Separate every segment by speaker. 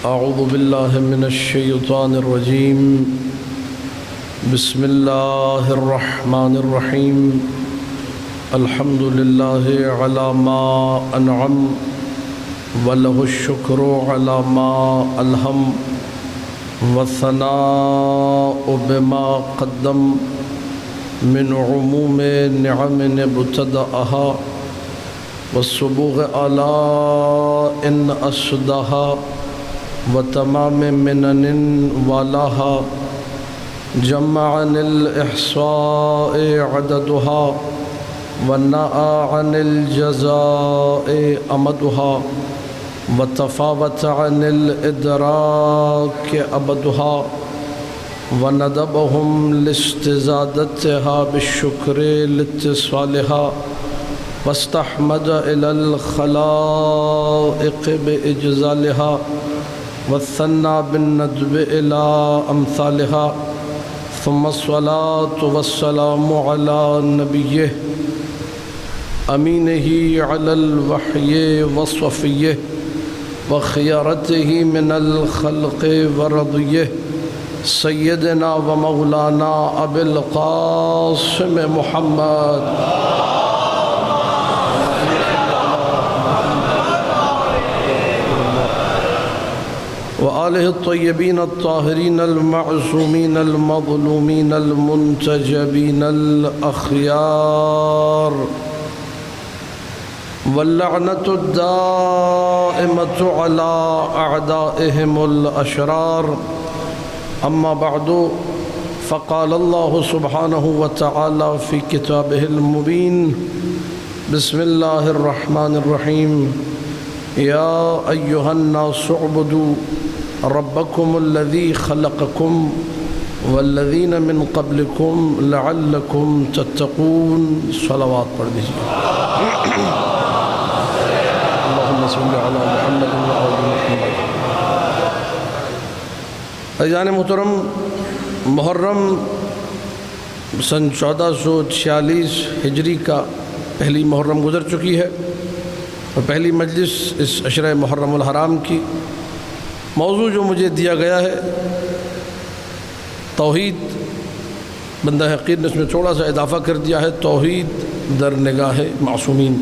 Speaker 1: اعوذ باللہ من الشیطان الرجیم بسم اللہ الرحمن الرحیم الحمد للہ علی ما انعم وله الشکر علی ما الہم والثناء بما قدم من عموم نعم ابتدأها والصبوغ آلاء أسدها وتمام منن والاها جمع عن الإحصاء عددها ونأى عن الجزاء أمدها وتفاوت عن الإدراك أبدها وندبهم لاستزادتها بالشكر لاتصالها واستحمد إلى الخلائق بإجزالها والثنى بالندب إلى أمثالها ثم الصلاة والسلام على نبيه أمينه على الوحي وصفيه وخيارته من الخلق ورضيه سيدنا ومولانا أبي القاسم محمد وآلہ الطیبین الطاہرین المعصومین المظلومین المنتجبین الأخیار واللعنة الدائمة على أعدائهم الأشرار أما بعد فقال الله سبحانه وتعالى في كتابه المبين بسم الله الرحمن الرحيم يا أيها الناس اعبدوا ربكم الذي خلقكم والذين من قبلكم لعلكم تتقون صلوات پڑھ دیجیے اللهم صل على محمد وآل محمد. عزیزان محترم، محرم سن 1446 ہجری کا پہلی محرم گزر چکی ہے اور پہلی مجلس اس عشرہ محرم الحرام کی. موضوع جو مجھے دیا گیا ہے توحید، بندہ حقیر نے اس میں تھوڑا سا اضافہ کر دیا ہے، توحید در نگاہ معصومین.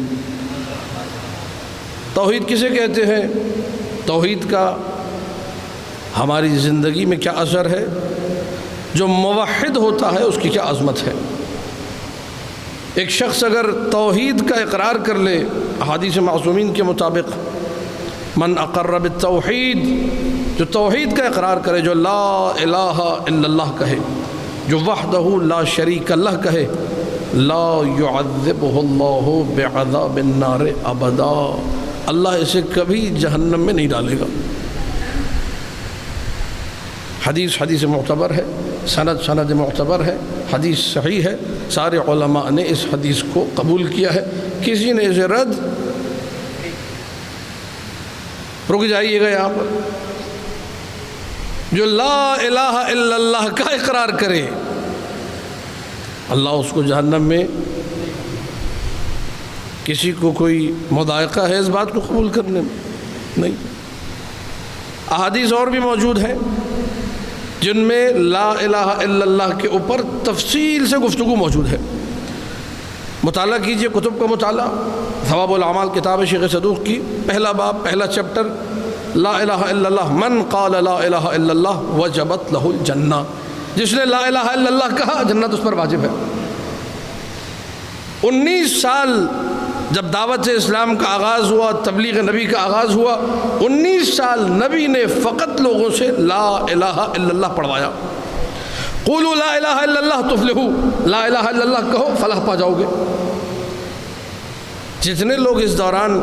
Speaker 1: توحید کسے کہتے ہیں؟ توحید کا ہماری زندگی میں کیا اثر ہے؟ جو موحد ہوتا ہے اس کی کیا عظمت ہے؟ ایک شخص اگر توحید کا اقرار کر لے، احادیث معصومین کے مطابق من اقر بالتوحید، جو توحید کا اقرار کرے، جو لا الہ الا اللہ کہے، جو وحدہ لا شریک اللہ کہے، لا يعذبہ اللہ بعذاب النار ابدا، اللہ اسے کبھی جہنم میں نہیں ڈالے گا. حدیث معتبر ہے، سند معتبر ہے، حدیث صحیح ہے، سارے علماء نے اس حدیث کو قبول کیا ہے، کسی نے اسے رد. رک جائیے گا یہاں پر. جو لا الہ الا اللہ کا اقرار کرے، اللہ اس کو جہنم میں، کسی کو کوئی مضائقہ ہے اس بات کو قبول کرنے میں؟ نہیں. احادیث اور بھی موجود ہیں جن میں لا الہ الا اللہ کے اوپر تفصیل سے گفتگو موجود ہے. مطالعہ کیجئے کتب کا مطالعہ. ثواب الاعمال کتاب شیخ صدوق کی پہلا باب، پہلا چیپٹر، لا الہ الا اللہ، من قال لا الہ الا اللہ وجبت لہ الجنہ. جس نے لا الہ الا اللہ کہا جنت اس پر واجب ہے. 19 سال جب دعوت اسلام کا آغاز ہوا، تبلیغ نبی کا آغاز ہوا، 19 سال نبی نے فقط لوگوں سے لا الہ الا اللہ پڑھوایا. قولوا لا الہ الا اللہ تفلحوا، لا الہ الا اللہ کہو فلاح پا جاؤ گے. جتنے لوگ اس دوران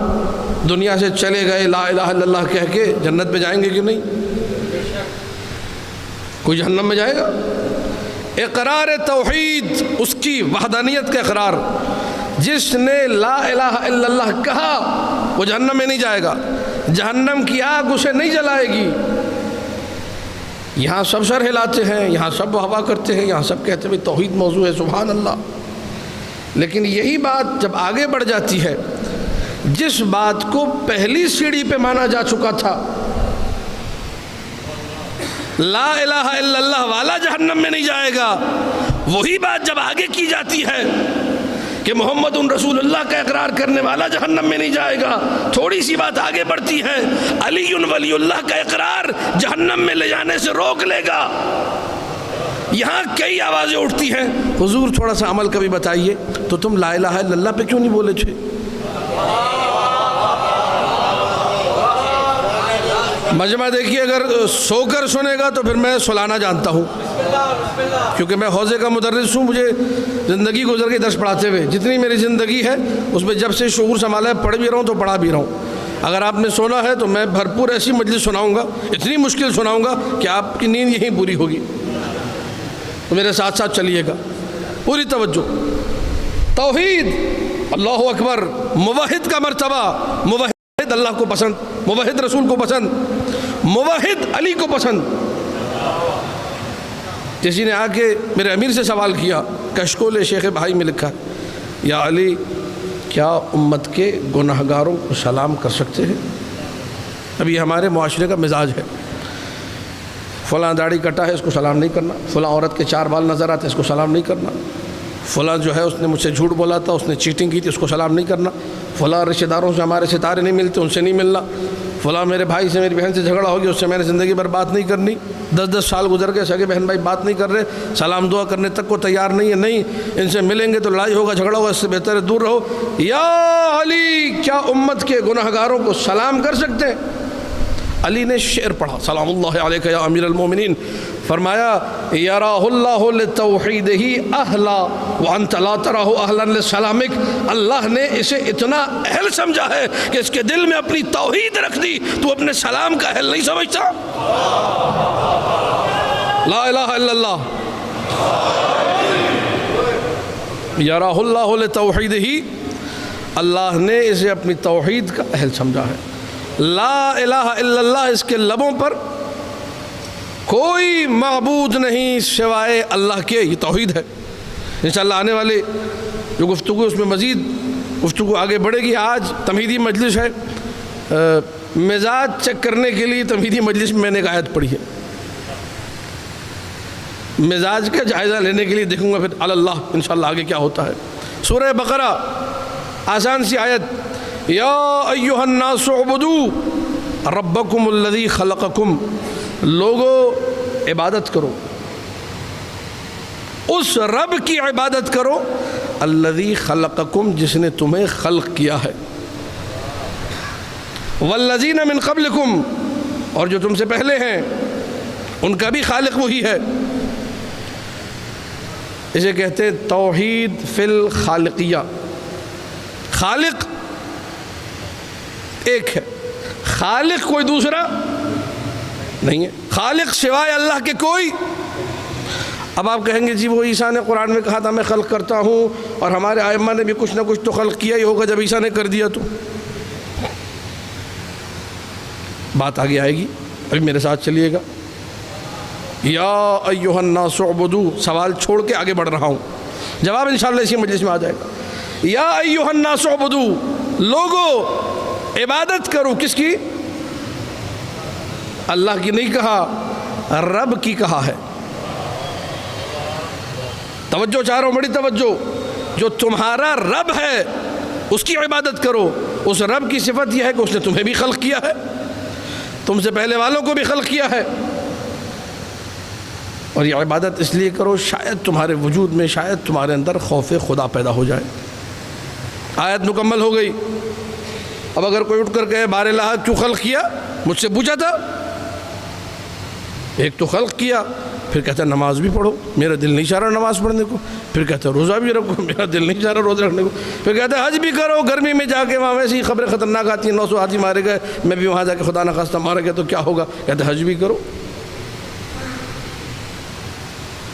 Speaker 1: دنیا سے چلے گئے لا الہ الا اللہ کہہ کے جنت میں جائیں گے کہ نہیں؟ کوئی جہنم میں جائے گا؟ اقرار توحید، اس کی وحدانیت کا اقرار، جس نے لا الہ الا اللہ کہا وہ جہنم میں نہیں جائے گا. جہنم کی آگ اسے نہیں جلائے گی. یہاں سب سر ہلاتے ہیں، یہاں سب ہوا کرتے ہیں، یہاں سب کہتے ہیں توحید موضوع ہے، سبحان اللہ. لیکن یہی بات جب آگے بڑھ جاتی ہے، جس بات کو پہلی سیڑھی پہ مانا جا چکا تھا لا الہ الا اللہ والا جہنم میں نہیں جائے گا، وہی بات جب آگے کی جاتی ہے کہ محمد رسول اللہ کا اقرار کرنے والا جہنم میں نہیں جائے گا، تھوڑی سی بات آگے بڑھتی ہے، علی ولی اللہ کا اقرار جہنم میں لے جانے سے روک لے گا۔ یہاں کئی آوازیں اٹھتی ہیں، حضور تھوڑا سا عمل کا بھی بتائیے، تو تم لا الہ الا اللہ پہ کیوں نہیں بولے تھے؟ مجمع دیکھیے، اگر سو کر سنے گا تو پھر میں سلانا جانتا ہوں، کیونکہ میں حوزے کا مدرس ہوں، مجھے زندگی گزر کے درس پڑھاتے ہوئے جتنی میری زندگی ہے اس میں جب سے شعور سنبھالا ہے پڑھ بھی رہا ہوں تو پڑھا بھی رہا ہوں۔ اگر آپ نے سونا ہے تو میں بھرپور ایسی مجلس سناؤں گا، اتنی مشکل سناؤں گا کہ آپ کی نیند یہیں پوری ہوگی، تو میرے ساتھ ساتھ چلیے گا، پوری توجہ۔ توحید، اللہ اکبر، موحد کا مرتبہ، موحد اللہ کو پسند، موحد رسول کو پسند، موحد علی کو پسند۔ کسی نے آ کے میرے امیر سے سوال کیا، کشکول شیخ بھائی میں لکھا، یا علی کیا امت کے گناہگاروں کو سلام کر سکتے ہیں؟ اب یہ ہمارے معاشرے کا مزاج ہے، فلاں داڑھی کٹا ہے اس کو سلام نہیں کرنا، فلاں عورت کے 4 بال نظر آتے اس کو سلام نہیں کرنا، فلاں جو ہے اس نے مجھ سے جھوٹ بولا تھا، اس نے چیٹنگ کی تھی اس کو سلام نہیں کرنا، فلاں رشتہ داروں سے ہمارے ستارے نہیں ملتے ان سے نہیں ملنا، فلاں میرے بھائی سے میری بہن سے جھگڑا ہو گیا اس سے میں نے زندگی بھر بات نہیں کرنی، 10 سال گزر گئے سگے بہن بھائی بات نہیں کر رہے، سلام دعا کرنے تک کو تیار نہیں ہے، نہیں ان سے ملیں گے تو لڑائی ہوگا جھگڑا ہوگا، اس سے بہتر ہے دور رہو۔ یا علی کیا امت کے گناہگاروں کو سلام کر سکتے ہیں؟ علی نے شعر پڑھا، سلام اللہ علیک یا امیر المومنین، فرمایا یراہ اللہ لتوحیدہ اہلا وانت لا تراہ اہلا لسلامک، اللہ نے اسے اتنا اہل سمجھا ہے کہ اس کے دل میں اپنی توحید رکھ دی، تو اپنے سلام کا اہل نہیں سمجھتا؟ لا الہ الا اللہ، یراہ اللہ لتوحیدہ، اللہ نے اسے اپنی توحید کا اہل سمجھا ہے۔ لا الہ الا اللہ، اس کے لبوں پر کوئی معبود نہیں سوائے اللہ کے، یہ توحید ہے۔ انشاءاللہ آنے والے جو گفتگو اس میں مزید گفتگو آگے بڑھے گی۔ آج تمہیدی مجلس ہے، مزاج چیک کرنے کے لیے تمہیدی مجلس میں نے ایک آیت پڑھی ہے، مزاج کا جائزہ لینے کے لیے دیکھوں گا پھر اللہ انشاءاللہ آگے کیا ہوتا ہے۔ سورہ بقرہ، آسان سی آیت، یا ایہا الناس اعبدوا ربکم الذی خلقکم، لوگو عبادت کرو، اس رب کی عبادت کرو، الذی خلقکم، جس نے تمہیں خلق کیا ہے، والذین من قبلکم، اور جو تم سے پہلے ہیں ان کا بھی خالق وہی ہے۔ اسے کہتے ہیں توحید فی الخالقیہ، خالق ایک ہے، خالق کوئی دوسرا نہیں ہے، خالق سوائے اللہ کے کوئی۔ اب آپ کہیں گے جی وہ عیسیٰ نے قرآن میں کہا تھا میں خلق کرتا ہوں، اور ہمارے ائمہ نے بھی کچھ نہ کچھ تو خلق کیا ہی ہوگا جب عیسیٰ نے کر دیا تو۔ بات آگے آئے گی، ابھی میرے ساتھ چلیے گا۔ یا ایھا الناس اعبدوا، سوال چھوڑ کے آگے بڑھ رہا ہوں، جواب انشاءاللہ اسی مجلس میں آ جائے گا۔ یا ایھا الناس اعبدوا، لوگو عبادت کرو، کس کی؟ اللہ کی نہیں کہا، رب کی کہا ہے۔ توجہ چاہ رہا ہوں، بڑی توجہ، جو تمہارا رب ہے اس کی عبادت کرو۔ اس رب کی صفت یہ ہے کہ اس نے تمہیں بھی خلق کیا ہے، تم سے پہلے والوں کو بھی خلق کیا ہے، اور یہ عبادت اس لیے کرو شاید تمہارے وجود میں، شاید تمہارے اندر خوف خدا پیدا ہو جائے۔ آیت مکمل ہو گئی۔ اب اگر کوئی اٹھ کر کہے بار الہ کیوں خلق کیا، مجھ سے پوچھا تھا، ایک تو خلق کیا، پھر کہتا ہے نماز بھی پڑھو، میرا دل نہیں چاہ رہا نماز پڑھنے کو، پھر کہتا ہے روزہ بھی رکھو، میرا دل نہیں چاہ رہا روزہ رکھنے کو، پھر کہتا ہے حج بھی کرو، گرمی میں جا کے وہاں ویسی خبریں خطرناک آتی ہیں، 900 حاجی مارے گئے، میں بھی وہاں جا کے خدا نخواستہ مارا گیا تو کیا ہوگا، کہتا ہے حج بھی کرو۔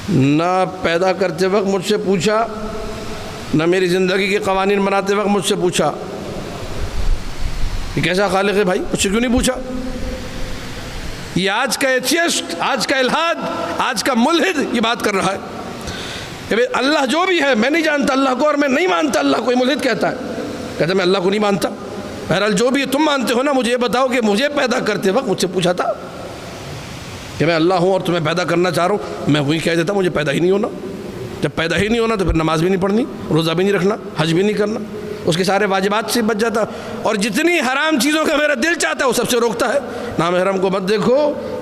Speaker 1: نہ پیدا کرتے وقت مجھ سے پوچھا، نہ میری زندگی کے قوانین بناتے وقت مجھ سے پوچھا، یہ کیسا خالق ہے بھائی، مجھ سے کیوں نہیں پوچھا؟ یہ آج کا ایتھیسٹ، آج کا الحاد، آج کا ملحد یہ بات کر رہا ہے کہ اللہ جو بھی ہے میں نہیں جانتا اللہ کو، اور میں نہیں مانتا اللہ کو، یہ ملحد کہتا ہے، کہتا ہے میں اللہ کو نہیں مانتا۔ بہرحال جو بھی تم مانتے ہو نا، مجھے یہ بتاؤ کہ مجھے پیدا کرتے وقت مجھ سے پوچھا تھا کہ میں اللہ ہوں اور تمہیں پیدا کرنا چاہ رہا ہوں، میں وہی کہہ دیتا مجھے پیدا ہی نہیں ہونا۔ جب پیدا ہی نہیں ہونا تو پھر نماز بھی نہیں پڑھنی، روزہ بھی نہیں رکھنا، حج بھی نہیں کرنا، اس کے سارے واجبات سے بچ جاتا، اور جتنی حرام چیزوں کا میرا دل چاہتا ہے وہ سب سے روکتا ہے۔ نامحرم کو مت دیکھو،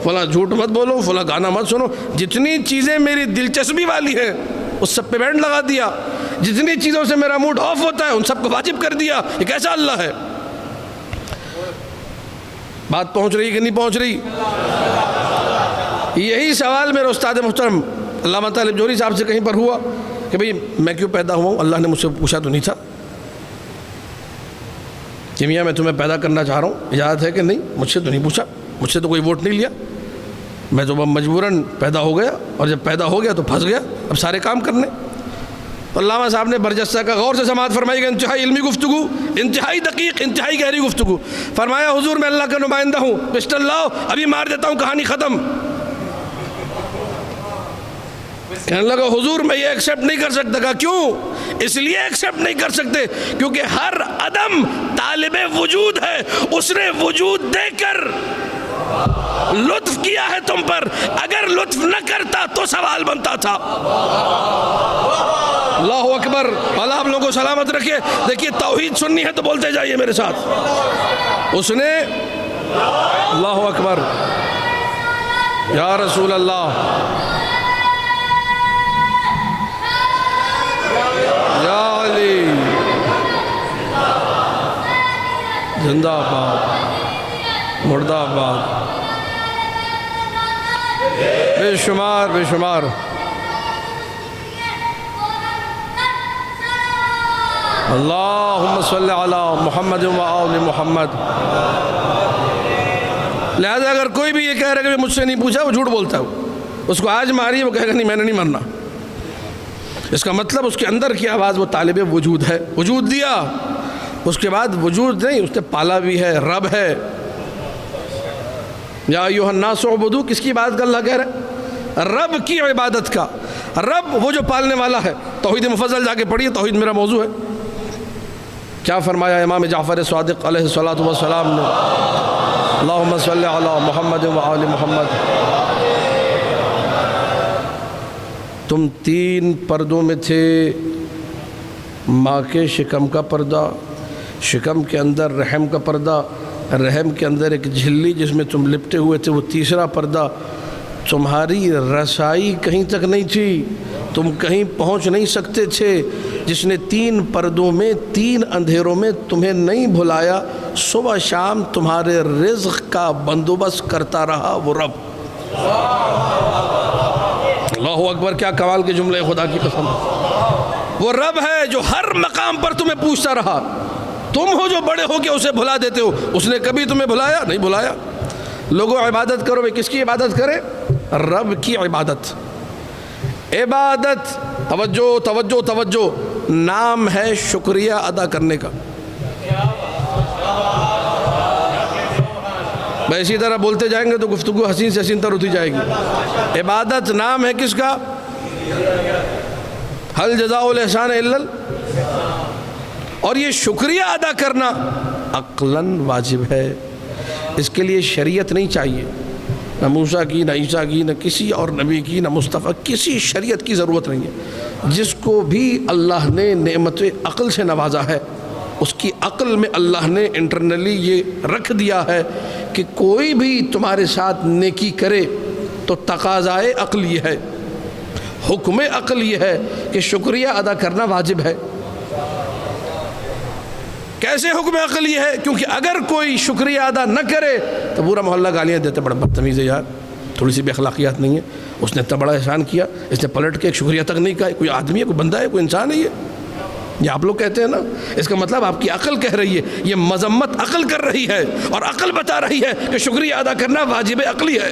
Speaker 1: فلاں جھوٹ مت بولو، فلاں گانا مت سنو، جتنی چیزیں میری دلچسپی والی ہیں اس سب پہ بینڈ لگا دیا، جتنی چیزوں سے میرا موڈ آف ہوتا ہے ان سب کو واجب کر دیا۔ یہ کیسا اللہ ہے؟ بات پہنچ رہی کہ نہیں پہنچ رہی؟ یہی سوال میرے استاد محترم علامہ طالب جوہری صاحب سے کہیں پر ہوا کہ بھئی میں کیوں پیدا ہوا ہوں؟ اللہ نے مجھ سے پوچھا تو نہیں تھا کہ میاں میں تمہیں پیدا کرنا چاہ رہا ہوں، اجازت ہے کہ نہیں؟ مجھ سے تو نہیں پوچھا، مجھ سے تو کوئی ووٹ نہیں لیا، میں تو مجبوراً پیدا ہو گیا، اور جب پیدا ہو گیا تو پھنس گیا اب سارے کام کرنے۔ علامہ صاحب نے برجستہ کا غور سے سماعت فرمائی گا، انتہائی علمی گفتگو، انتہائی دقیق، انتہائی گہری گفتگو۔ فرمایا حضور میں اللہ کا نمائندہ ہوں، پسٹل لاؤ ابھی مار دیتا ہوں، کہانی ختم۔ کہنے لگا حضور میں یہ ایکسیپٹ نہیں کر سکتا۔ کہا کیوں؟ اس لیے ایکسیپٹ نہیں کر سکتے کیونکہ ہر عدم طالب وجود ہے، اس نے وجود دے کر لطف کیا ہے تم پر، اگر لطف نہ کرتا تو سوال بنتا تھا۔ اللہ اکبر، اللہ آپ لوگوں کو سلامت رکھے۔ دیکھیے توحید سننی ہے تو بولتے جائیے میرے ساتھ۔ اس نے اللہ اکبر، یا رسول اللہ، یا علی، زندہ آباد، مردہ آباد، بے شمار بے شمار۔ اللہم صلی علی محمد و آل محمد۔ لہذا اگر کوئی بھی یہ کہہ رہا ہے کہ مجھ سے نہیں پوچھا، وہ جھوٹ بولتا ہے۔ اس کو آج ماری، وہ کہے گا نہیں میں نے نہیں مرنا۔ اس کا مطلب اس کے اندر کی آواز وہ طالب وجود ہے، وجود دیا، اس کے بعد وجود نہیں، اس نے پالا بھی ہے، رب ہے۔ یا ایھا الناس اعبدوا، کس کی عبادت کا اللہ کہہ رہا ہے؟ رب کی عبادت کا۔ رب وہ جو پالنے والا ہے۔ توحید مفضل جا کے پڑھیے، توحید میرا موضوع ہے۔ کیا فرمایا امام جعفر صادق علیہ الصلوۃ والسلام نے؟ اللہم صلی علی محمد و آل محمد۔ تم 3 پردوں میں تھے، ماں کے شکم کا پردہ، شکم کے اندر رحم کا پردہ، رحم کے اندر ایک جھلی جس میں تم لپٹے ہوئے تھے، وہ تیسرا پردہ۔ تمہاری رسائی کہیں تک نہیں تھی، تم کہیں پہنچ نہیں سکتے تھے۔ جس نے 3 پردوں میں 3 اندھیروں میں تمہیں نہیں بھلایا، صبح شام تمہارے رزق کا بندوبست کرتا رہا وہ رب۔ اللہ اکبر، کیا کمال کے جملے، خدا کی قسم۔ وہ رب ہے جو ہر مقام پر تمہیں پوچھتا رہا۔ تم ہو جو بڑے ہو کے اسے بھلا دیتے ہو، اس نے کبھی تمہیں بھلایا نہیں بھلایا۔ لوگوں عبادت کرو، کس کی عبادت کرے؟ رب کی عبادت۔ عبادت، توجہ توجہ توجہ، نام ہے شکریہ ادا کرنے کا۔ میں اسی طرح بولتے جائیں گے تو گفتگو حسین سے حسین تر ہوتی جائے گی۔ عبادت نام ہے کس کا؟ حل جزاء الاحسان الا، اور یہ شکریہ ادا کرنا عقلاً واجب ہے۔ اس کے لیے شریعت نہیں چاہیے، نہ موسیٰ کی، نہ عیسیٰ کی، نہ کسی اور نبی کی، نہ مصطفیٰ، کسی شریعت کی ضرورت نہیں ہے۔ جس کو بھی اللہ نے نعمت عقل سے نوازا ہے، اس کی عقل میں اللہ نے انٹرنلی یہ رکھ دیا ہے کہ کوئی بھی تمہارے ساتھ نیکی کرے تو تقاضائے عقل یہ ہے، حکم عقل یہ ہے کہ شکریہ ادا کرنا واجب ہے۔ کیسے حکم عقل یہ ہے؟ کیونکہ اگر کوئی شکریہ ادا نہ کرے تو پورا محلہ گالیاں دیتے، بڑا بدتمیز ہے یار، تھوڑی سی بھی اخلاقیات نہیں ہے، اس نے اتنا بڑا احسان کیا، اس نے پلٹ کے ایک شکریہ تک نہیں کہا۔ کوئی آدمی ہے، کوئی بندہ ہے، کوئی انسان ہے یہ آپ لوگ کہتے ہیں نا۔ اس کا مطلب آپ کی عقل کہہ رہی ہے، یہ مذمت عقل کر رہی ہے، اور عقل بتا رہی ہے کہ شکریہ ادا کرنا واجب عقلی ہے۔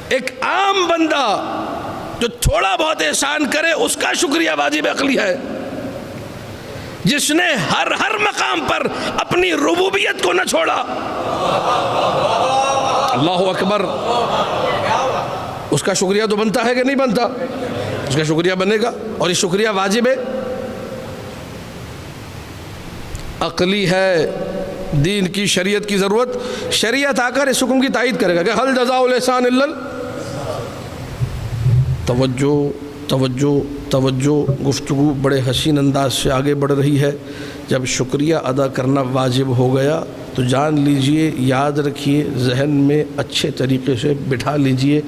Speaker 1: ایک عام بندہ جو تھوڑا بہت احسان کرے اس کا شکریہ واجب عقلی ہے۔ جس نے ہر مقام پر اپنی ربوبیت کو نہ چھوڑا، اللہ اکبر، اس کا شکریہ تو بنتا ہے کہ نہیں بنتا؟ اس کا شکریہ بنے گا، اور یہ شکریہ واجب ہے، عقلی ہے۔ دین کی شریعت کی ضرورت، شریعت آ کر اس حکم کی تائید کرے گا کہ حل جزاء الاحسان الا توجہ توجہ توجہ۔ گفتگو بڑے حسین انداز سے آگے بڑھ رہی ہے۔ جب شکریہ ادا کرنا واجب ہو گیا تو جان لیجئے، یاد رکھیے، ذہن میں اچھے طریقے سے بٹھا لیجئے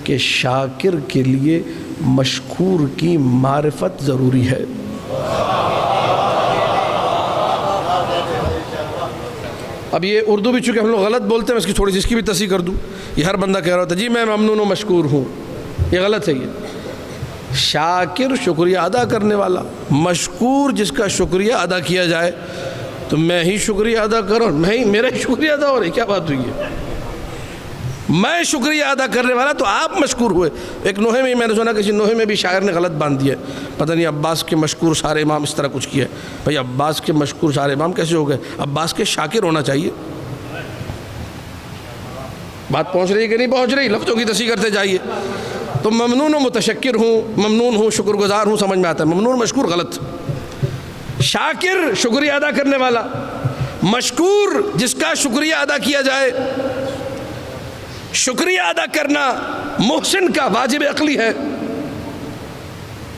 Speaker 1: کہ شاکر کے لیے مشکور کی معرفت ضروری ہے۔ اب یہ اردو بھی چونکہ ہم لوگ غلط بولتے ہیں، اس کی تھوڑی سی اس کی بھی تصحیح کر دوں۔ یہ ہر بندہ کہہ رہا ہوتا ہے جی میں ممنون و مشکور ہوں، یہ غلط ہے۔ یہ شاکر شکریہ ادا کرنے والا، مشکور جس کا شکریہ ادا کیا جائے۔ تو میں ہی شکریہ ادا کروں، میرا ہی شکریہ ادا ہو رہی، کیا بات ہوئی ہے؟ میں شکریہ ادا کرنے والا تو آپ مشکور ہوئے۔ ایک نوحے میں میں نے سنا کسی نوحے میں بھی شاعر نے غلط باندھ دیا ہے، پتہ نہیں عباس کے مشکور سارے امام اس طرح کچھ کیا ہے۔ بھئی عباس کے مشکور سارے امام کیسے ہو گئے؟ عباس کے شاکر ہونا چاہیے۔ بات پہنچ رہی ہے کہ نہیں پہنچ رہی؟ لفظوں کی تصحیح کرتے جائیے۔ تو ممنون و متشکر ہوں، ممنون ہوں شکر گزار ہوں، سمجھ میں آتا ہے۔ ممنون مشکور غلط۔ شاکر شکریہ ادا کرنے والا، مشکور جس کا شکریہ ادا کیا جائے۔ شکریہ ادا کرنا محسن کا واجب عقلی ہے۔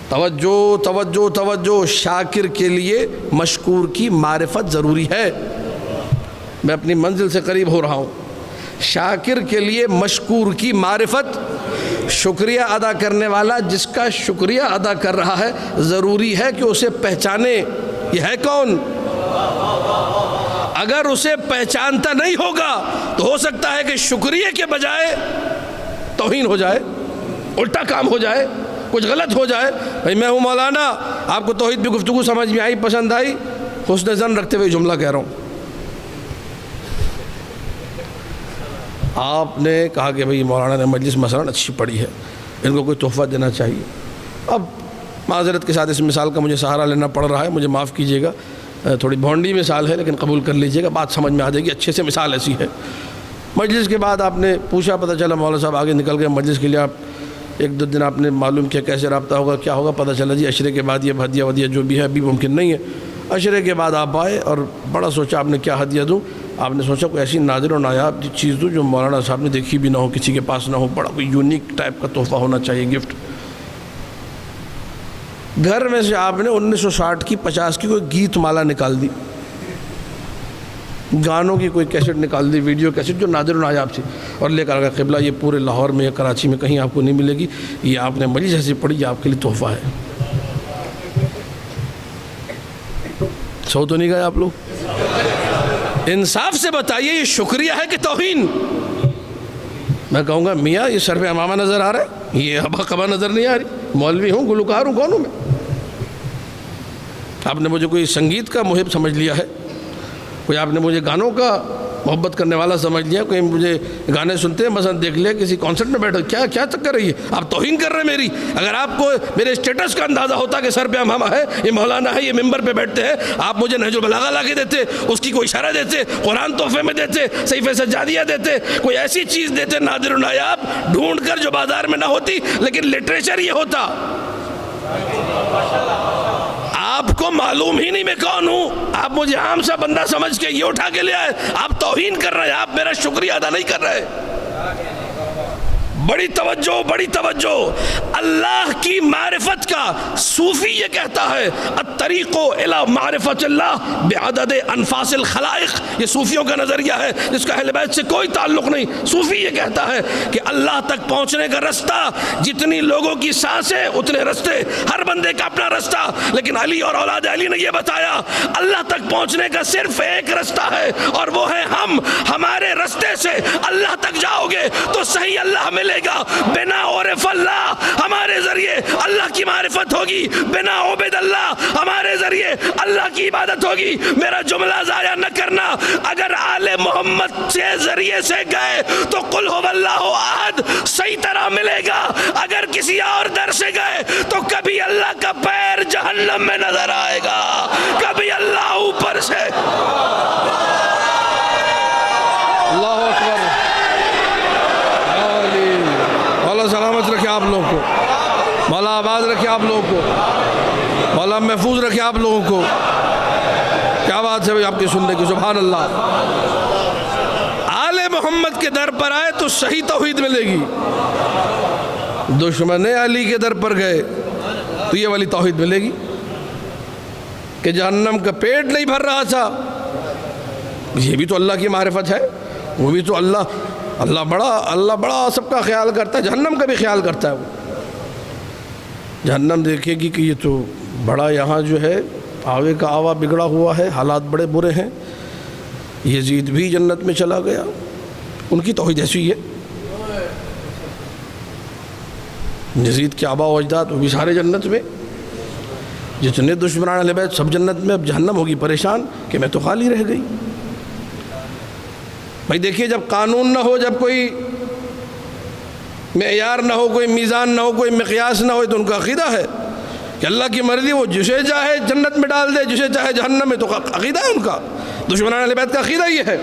Speaker 1: توجہ توجہ توجہ، شاکر کے لیے مشکور کی معرفت ضروری ہے۔ میں اپنی منزل سے قریب ہو رہا ہوں۔ شاکر کے لیے مشکور کی معرفت، شکریہ ادا کرنے والا جس کا شکریہ ادا کر رہا ہے ضروری ہے کہ اسے پہچانے یہ ہے کون۔ اگر اسے پہچانتا نہیں ہوگا تو ہو سکتا ہے کہ شکریہ کے بجائے توہین ہو جائے، الٹا کام ہو جائے، کچھ غلط ہو جائے۔ بھئی میں ہوں مولانا، آپ کو توحید بھی گفتگو سمجھ میں آئی، پسند آئی، حسن ظن رکھتے ہوئے جملہ کہہ رہا ہوں۔ آپ نے کہا کہ بھئی مولانا نے مجلس مثلاً اچھی پڑھی ہے، ان کو کوئی تحفہ دینا چاہیے۔ اب معذرت کے ساتھ اس مثال کا مجھے سہارا لینا پڑ رہا ہے، مجھے معاف کیجیے گا، تھوڑی بھونڈی مثال ہے لیکن قبول کر لیجیے گا، بات سمجھ میں آ جائے گی، اچھے سے مثال ایسی ہے۔ مجلس کے بعد آپ نے پوچھا، پتہ چلا مولانا صاحب آگے نکل گئے مجلس کے لیے، آپ ایک دو دن آپ نے معلوم کیا کیسے رابطہ ہوگا کیا ہوگا، پتہ چلا جی عشرے کے بعد یہ ہدیہ ودیہ جو بھی ہے ابھی ممکن نہیں ہے۔ عشرے کے بعد آپ آئے اور بڑا سوچا آپ نے کیا ہدیہ دوں۔ آپ نے سوچا کوئی ایسی نادر و نایاب چیز دوں جو مولانا صاحب نے دیکھی بھی نہ ہو، کسی کے پاس نہ ہو، بڑا کوئی یونیک ٹائپ کا تحفہ ہونا چاہیے، گفٹ۔ گھر میں سے آپ نے 1960 کی 50 کی کوئی گیت مالا نکال دی، گانوں کی کوئی کیسٹ نکال دی، ویڈیو کیسٹ جو نادر و نایاب تھی، اور لے کر آگا قبلہ یہ پورے لاہور میں یا کراچی میں کہیں آپ کو نہیں ملے گی، یہ آپ نے مجلس ایسی پڑھی، یہ آپ کے لیے تحفہ ہے۔ سو تو نہیں گئے آپ لوگ؟ انصاف سے بتائیے یہ شکریہ ہے کہ توہین؟ میں کہوں گا میاں یہ سر پہ امامہ نظر آ رہا ہے، یہ ابا قبا نظر نہیں آ رہی، مولوی ہوں گلوکار ہوں، کون ہوں میں؟ آپ نے مجھے کوئی سنگیت کا محب سمجھ لیا ہے، کوئی آپ نے مجھے گانوں کا محبت کرنے والا سمجھ لیا، کوئی مجھے گانے سنتے ہیں مثلا دیکھ لیا کسی کانسرٹ میں بیٹھا، کیا چکر رہی ہے؟ آپ توہین کر رہے ہیں میری۔ اگر آپ کو میرے اسٹیٹس کا اندازہ ہوتا کہ سر پہ امامہ ہے، یہ مولانا ہے، یہ ممبر پہ بیٹھتے ہیں، آپ مجھے نہج البلاغہ لا کے دیتے، اس کی کوئی اشارہ دیتے، قرآن تحفے میں دیتے، صحیفہ سجادیہ دیتے، کوئی ایسی چیز دیتے نادر و نایاب ڈھونڈ کر جو بازار میں نہ ہوتی، لیکن لٹریچر یہ ہوتا۔ آپ کو معلوم ہی نہیں میں کون ہوں، آپ مجھے عام سا بندہ سمجھ کے یہ اٹھا کے لے آئے، آپ توہین کر رہے ہیں، آپ میرا شکریہ ادا نہیں کر رہے۔ بڑی توجہ بڑی توجہ، اللہ کی معرفت کا صوفی یہ کہتا ہے الطریق الی معرفت اللہ بعدد انفاس الخلائق، یہ صوفیوں کا نظریہ ہے جس کا اہل بیت سے کوئی تعلق نہیں۔ صوفی یہ کہتا ہے کہ اللہ تک پہنچنے کا رستہ جتنی لوگوں کی سانسیں اتنے رستے، ہر بندے کا اپنا رستہ، لیکن علی اور اولاد علی نے یہ بتایا اللہ تک پہنچنے کا صرف ایک رستہ ہے اور وہ ہے ہم۔ ہمارے رستے سے اللہ تک جاؤ گے تو صحیح اللہ ملے گا، بنا عرف اللہ ہمارے ذریعے اللہ کی معرفت ہوگی، بنا عبد اللہ ہمارے ذریعے اللہ کی عبادت ہوگی۔ میرا جملہ ضائع نہ کرنا، اگر آل محمد سے ذریعے سے گئے تو قل هو اللہ احد صحیح طرح ملے گا، اگر کسی اور در سے گئے تو کبھی اللہ کا پیر جہنم میں نظر آئے گا، کبھی اللہ اوپر سے۔ اللہ اکبر، مولا سلامت رکھے آپ لوگوں کو، مولا آباد رکھے آپ لوگوں کو، مولا محفوظ رکھے آپ لوگوں کو۔ کیا بات ہے بھائی آپ کی سننے کی، سبحان اللہ۔ آل محمد کے در پر آئے تو صحیح توحید ملے گی، دشمن علی کے در پر گئے تو یہ والی توحید ملے گی کہ جہنم کا پیٹ نہیں بھر رہا تھا، یہ بھی تو اللہ کی معرفت ہے، وہ بھی تو اللہ بڑا سب کا خیال کرتا ہے، جہنم کا بھی خیال کرتا ہے۔ وہ جہنم دیکھے گی کہ یہ تو بڑا یہاں جو ہے آوے کا آوا بگڑا ہوا ہے، حالات بڑے برے ہیں، یزید بھی جنت میں چلا گیا، ان کی توحید ایسی ہے۔ یزید کے آبا و اجداد وہ بھی سارے جنت میں، جتنے دشمنان اہل بیت سب جنت میں، اب جہنم ہوگی پریشان کہ میں تو خالی رہ گئی۔ بھائی دیکھیے جب قانون نہ ہو، جب کوئی معیار نہ ہو، کوئی میزان نہ ہو، کوئی مقیاس نہ ہو، تو ان کا عقیدہ ہے کہ اللہ کی مرضی، وہ جسے چاہے جنت میں ڈال دے، جسے چاہے جہنم میں، تو عقیدہ ہے ان کا، دشمنان اہل بیت کا عقیدہ یہ ہے۔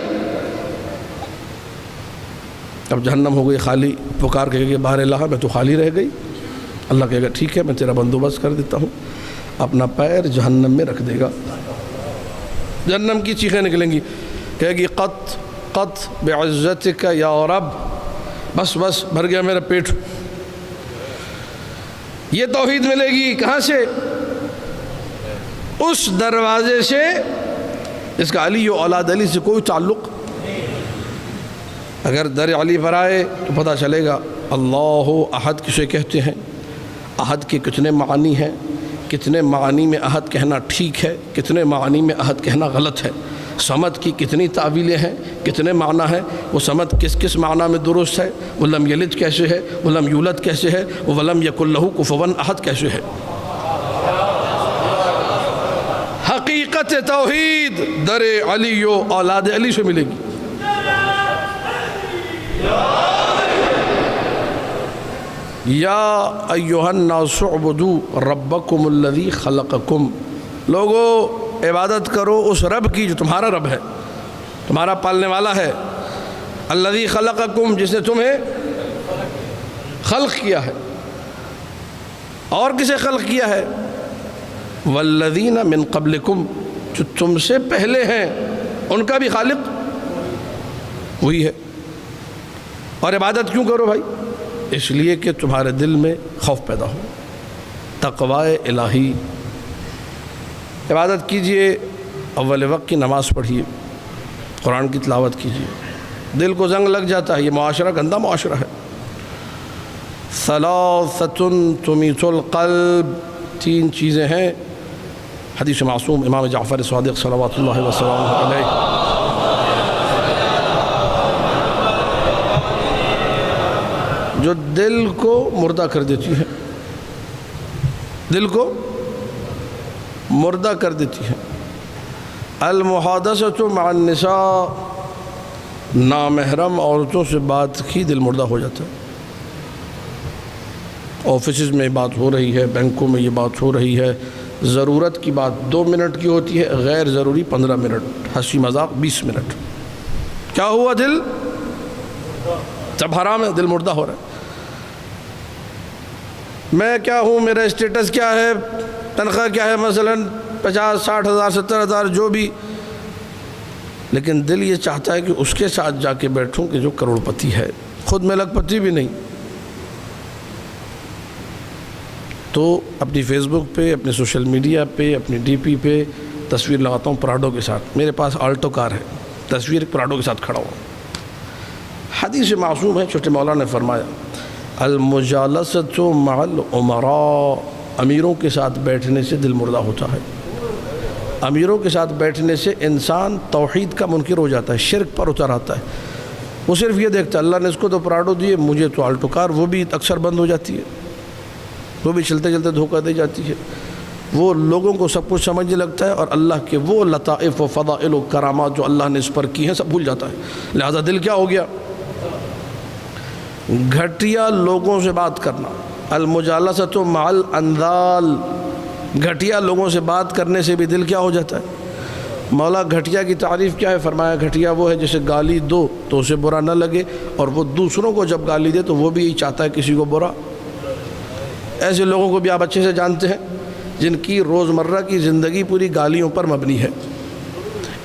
Speaker 1: اب جہنم ہو گئی خالی، پکار کہے کہ باہر اللہ میں تو خالی رہ گئی، اللہ کہے گا ٹھیک ہے میں تیرا بندوبست کر دیتا ہوں، اپنا پیر جہنم میں رکھ دے گا، جہنم کی چیخیں نکلیں گی، کہے گی قط قط بعزتک یا رب، بس بھر گیا میرا پیٹ۔ یہ توحید ملے گی کہاں سے؟ اس دروازے سے جس کا علی و اولاد علی سے کوئی تعلق۔ اگر در علی پر آئے تو پتہ چلے گا اللہ احد کسے کہتے ہیں، احد کے کتنے معانی ہیں، کتنے معانی میں احد کہنا ٹھیک ہے، کتنے معانی میں احد کہنا غلط ہے، صمد کی کتنی تعویلیں ہیں، کتنے معنی ہیں، وہ صمد کس معنی میں درست ہے، وہ لم یلد کیسے ہے، وہ لم یولد کیسے ہے، وہ ولم یکن لہ کفوا احد کیسے ہے۔ حقیقت توحید در علی و اولاد علی سے ملے گی۔ یا ایھا الناس اعبدوا ربکم الذی خلقکم، لوگو عبادت کرو اس رب کی جو تمہارا رب ہے، تمہارا پالنے والا ہے، الذی خلقکم جس نے تمہیں خلق کیا ہے، اور کسے خلق کیا ہے؟ والذین من قبلکم جو تم سے پہلے ہیں ان کا بھی خالق وہی ہے۔ اور عبادت کیوں کرو بھائی؟ اس لیے کہ تمہارے دل میں خوف پیدا ہو، تقوی الہی۔ عبادت کیجئے، اول وقت کی نماز پڑھیے، قرآن کی تلاوت کیجئے، دل کو زنگ لگ جاتا ہے، یہ معاشرہ گندا معاشرہ ہے۔ ثلاثۃ تمیت القلب، تین چیزیں ہیں، حدیث معصوم امام جعفر صادق صلوات اللہ وسلم علیہ۔ جو دل کو مردہ کر دیتی ہے، دل کو مردہ کر دیتی ہے۔ المحادثۃ مع النساء، نامحرم عورتوں سے بات کی دل مردہ ہو جاتا ہے۔ آفسز میں بات ہو رہی ہے، بینکوں میں یہ بات ہو رہی ہے، ضرورت کی بات 2 منٹ کی ہوتی ہے، غیر ضروری 15 منٹ، ہنسی مذاق 20 منٹ۔ کیا ہوا؟ دل جب حرام ہے دل مردہ ہو رہا ہے۔ میں کیا ہوں، میرا اسٹیٹس کیا ہے، تنخواہ کیا ہے، مثلا 50 60 ہزار 70 ہزار جو بھی، لیکن دل یہ چاہتا ہے کہ اس کے ساتھ جا کے بیٹھوں کہ جو کروڑ پتی ہے، خود میں لکھ پتی بھی نہیں۔ تو اپنی فیس بک پہ، اپنے سوشل میڈیا پہ، اپنی ڈی پی پہ تصویر لگاتا ہوں پراڈو کے ساتھ، میرے پاس آلٹو کار ہے، تصویر پراڈو کے ساتھ کھڑا ہوں۔ حدیث معصوم ہے، چھوٹے مولانا نے فرمایا المجالسۃ مع الامراء، امیروں کے ساتھ بیٹھنے سے دل مردہ ہوتا ہے۔ امیروں کے ساتھ بیٹھنے سے انسان توحید کا منکر ہو جاتا ہے، شرک پر اتر آتا ہے۔ وہ صرف یہ دیکھتا ہے اللہ نے اس کو تو پراڈو دیے، مجھے تو آلٹو کار، وہ بھی اکثر بند ہو جاتی ہے، وہ بھی چلتے چلتے دھوکہ دے جاتی ہے۔ وہ لوگوں کو سب کچھ سمجھنے لگتا ہے اور اللہ کے وہ لطائف و فضائل و کرامات جو اللہ نے اس پر کی ہیں سب بھول جاتا ہے۔ لہذا دل کیا ہو گیا؟ گھٹیا لوگوں سے بات کرنا، المجالسۃ مع الانذال، گھٹیا لوگوں سے بات کرنے سے بھی دل کیا ہو جاتا ہے؟ مولا گھٹیا کی تعریف کیا ہے؟ فرمایا گھٹیا وہ ہے جسے گالی دو تو اسے برا نہ لگے، اور وہ دوسروں کو جب گالی دے تو وہ بھی یہی چاہتا ہے کسی کو برا۔ ایسے لوگوں کو بھی آپ اچھے سے جانتے ہیں جن کی روزمرہ کی زندگی پوری گالیوں پر مبنی ہے۔